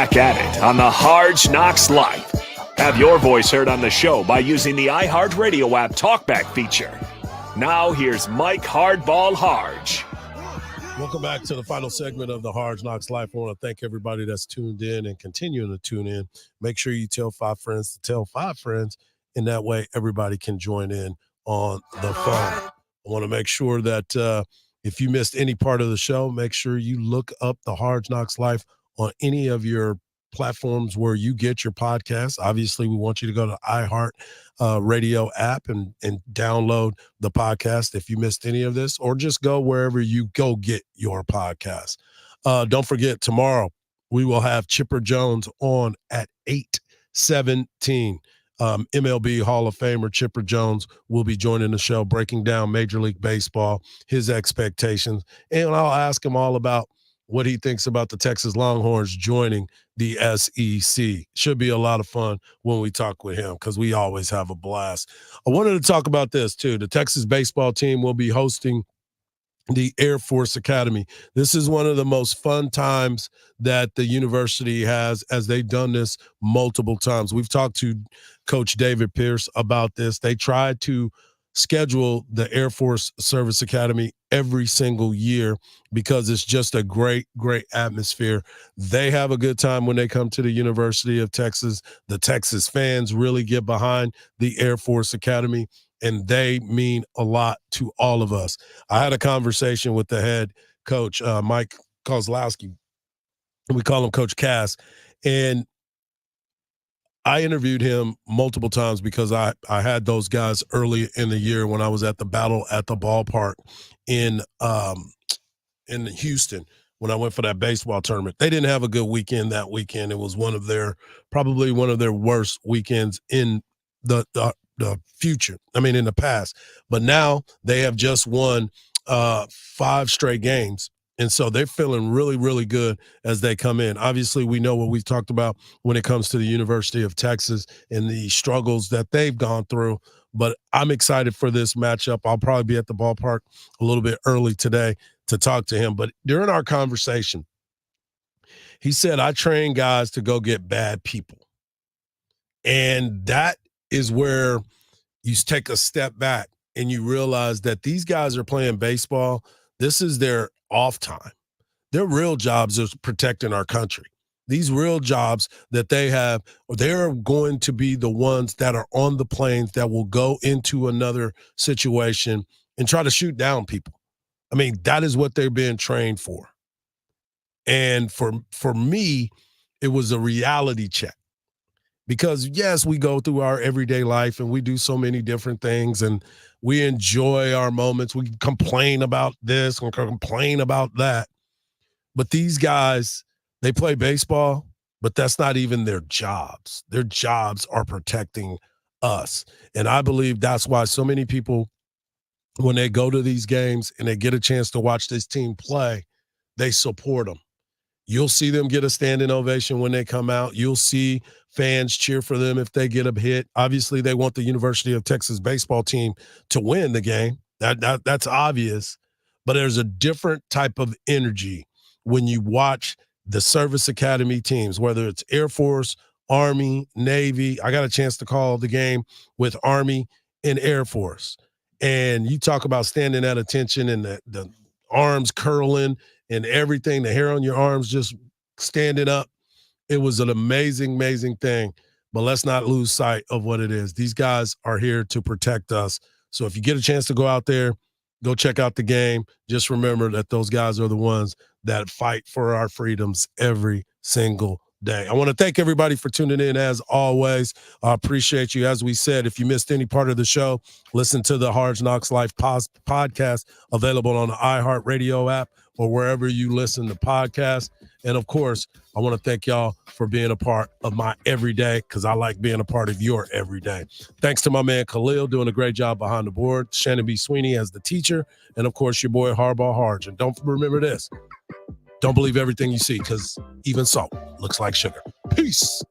back at it on the Hardge Knocks Life. Have your voice heard on the show by using the iHeartRadio app Talkback feature. Now here's Mike Hardball Hardge. Welcome back to the final segment of the Hardge Knocks Life. I want to thank everybody that's tuned in and continuing to tune in. Make sure you tell 5 friends to tell 5 friends, and that way everybody can join in on the phone. I want to make sure that if you missed any part of the show, make sure you look up the Hardge Knocks Life on any of your platforms where you get your podcasts. Obviously, we want you to go to iHeart Radio app and download the podcast if you missed any of this, or just go wherever you go get your podcast. Don't forget, tomorrow we will have Chipper Jones on at 8:17. MLB Hall of Famer Chipper Jones will be joining the show, breaking down Major League Baseball, his expectations, and I'll ask him all about what he thinks about the Texas Longhorns joining the SEC. Should be a lot of fun when we talk with him because we always have a blast. I wanted to talk about this too. The Texas baseball team will be hosting the Air Force Academy. This is one of the most fun times that the university has, as they've done this multiple times. We've talked to Coach David Pierce about this. They tried to schedule the Air Force Service Academy every single year because it's just a great, great atmosphere. They have a good time when they come to the University of Texas. The Texas fans really get behind the Air Force Academy, and they mean a lot to all of us. I had a conversation with the head coach, Mike Kozlowski. We call him Coach Cass. And I interviewed him multiple times because I had those guys early in the year when I was at the Battle at the Ballpark in Houston when I went for that baseball tournament. They didn't have a good weekend that weekend. It was probably one of their worst weekends in the future. I mean, in the past. But now they have just won 5 straight games. And so they're feeling really, really good as they come in. Obviously, we know what we've talked about when it comes to the University of Texas and the struggles that they've gone through. But I'm excited for this matchup. I'll probably be at the ballpark a little bit early today to talk to him. But during our conversation, he said, I train guys to go get bad people. And that is where you take a step back and you realize that these guys are playing baseball. This is their off time. Their real jobs are protecting our country. These real jobs that they have, they're going to be the ones that are on the planes that will go into another situation and try to shoot down people. I mean, that is what they're being trained for. And for me, it was a reality check. Because, yes, we go through our everyday life and we do so many different things and we enjoy our moments. We complain about this and complain about that. But these guys, they play baseball, but that's not even their jobs. Their jobs are protecting us. And I believe that's why so many people, when they go to these games and they get a chance to watch this team play, they support them. You'll see them get a standing ovation when they come out. You'll see fans cheer for them if they get a hit. Obviously, they want the University of Texas baseball team to win the game. That's obvious. But there's a different type of energy when you watch the service academy teams, whether it's Air Force, Army, Navy. I got a chance to call the game with Army and Air Force. And you talk about standing at attention and the arms curling and everything, the hair on your arms just standing up. It was an amazing, amazing thing. But let's not lose sight of what it is. These guys are here to protect us. So if you get a chance to go out there, go check out the game. Just remember that those guys are the ones that fight for our freedoms every single day. I want to thank everybody for tuning in as always. I appreciate you. As we said, if you missed any part of the show, listen to the Hardge Knocks Life podcast available on the iHeartRadio app or wherever you listen to podcasts. And of course, I want to thank y'all for being a part of my everyday, because I like being a part of your everyday. Thanks to my man Khalil doing a great job behind the board, Shannon B. Sweeney as the teacher, and of course your boy Hardball Hardge. And don't remember this. Don't believe everything you see, because even salt looks like sugar. Peace.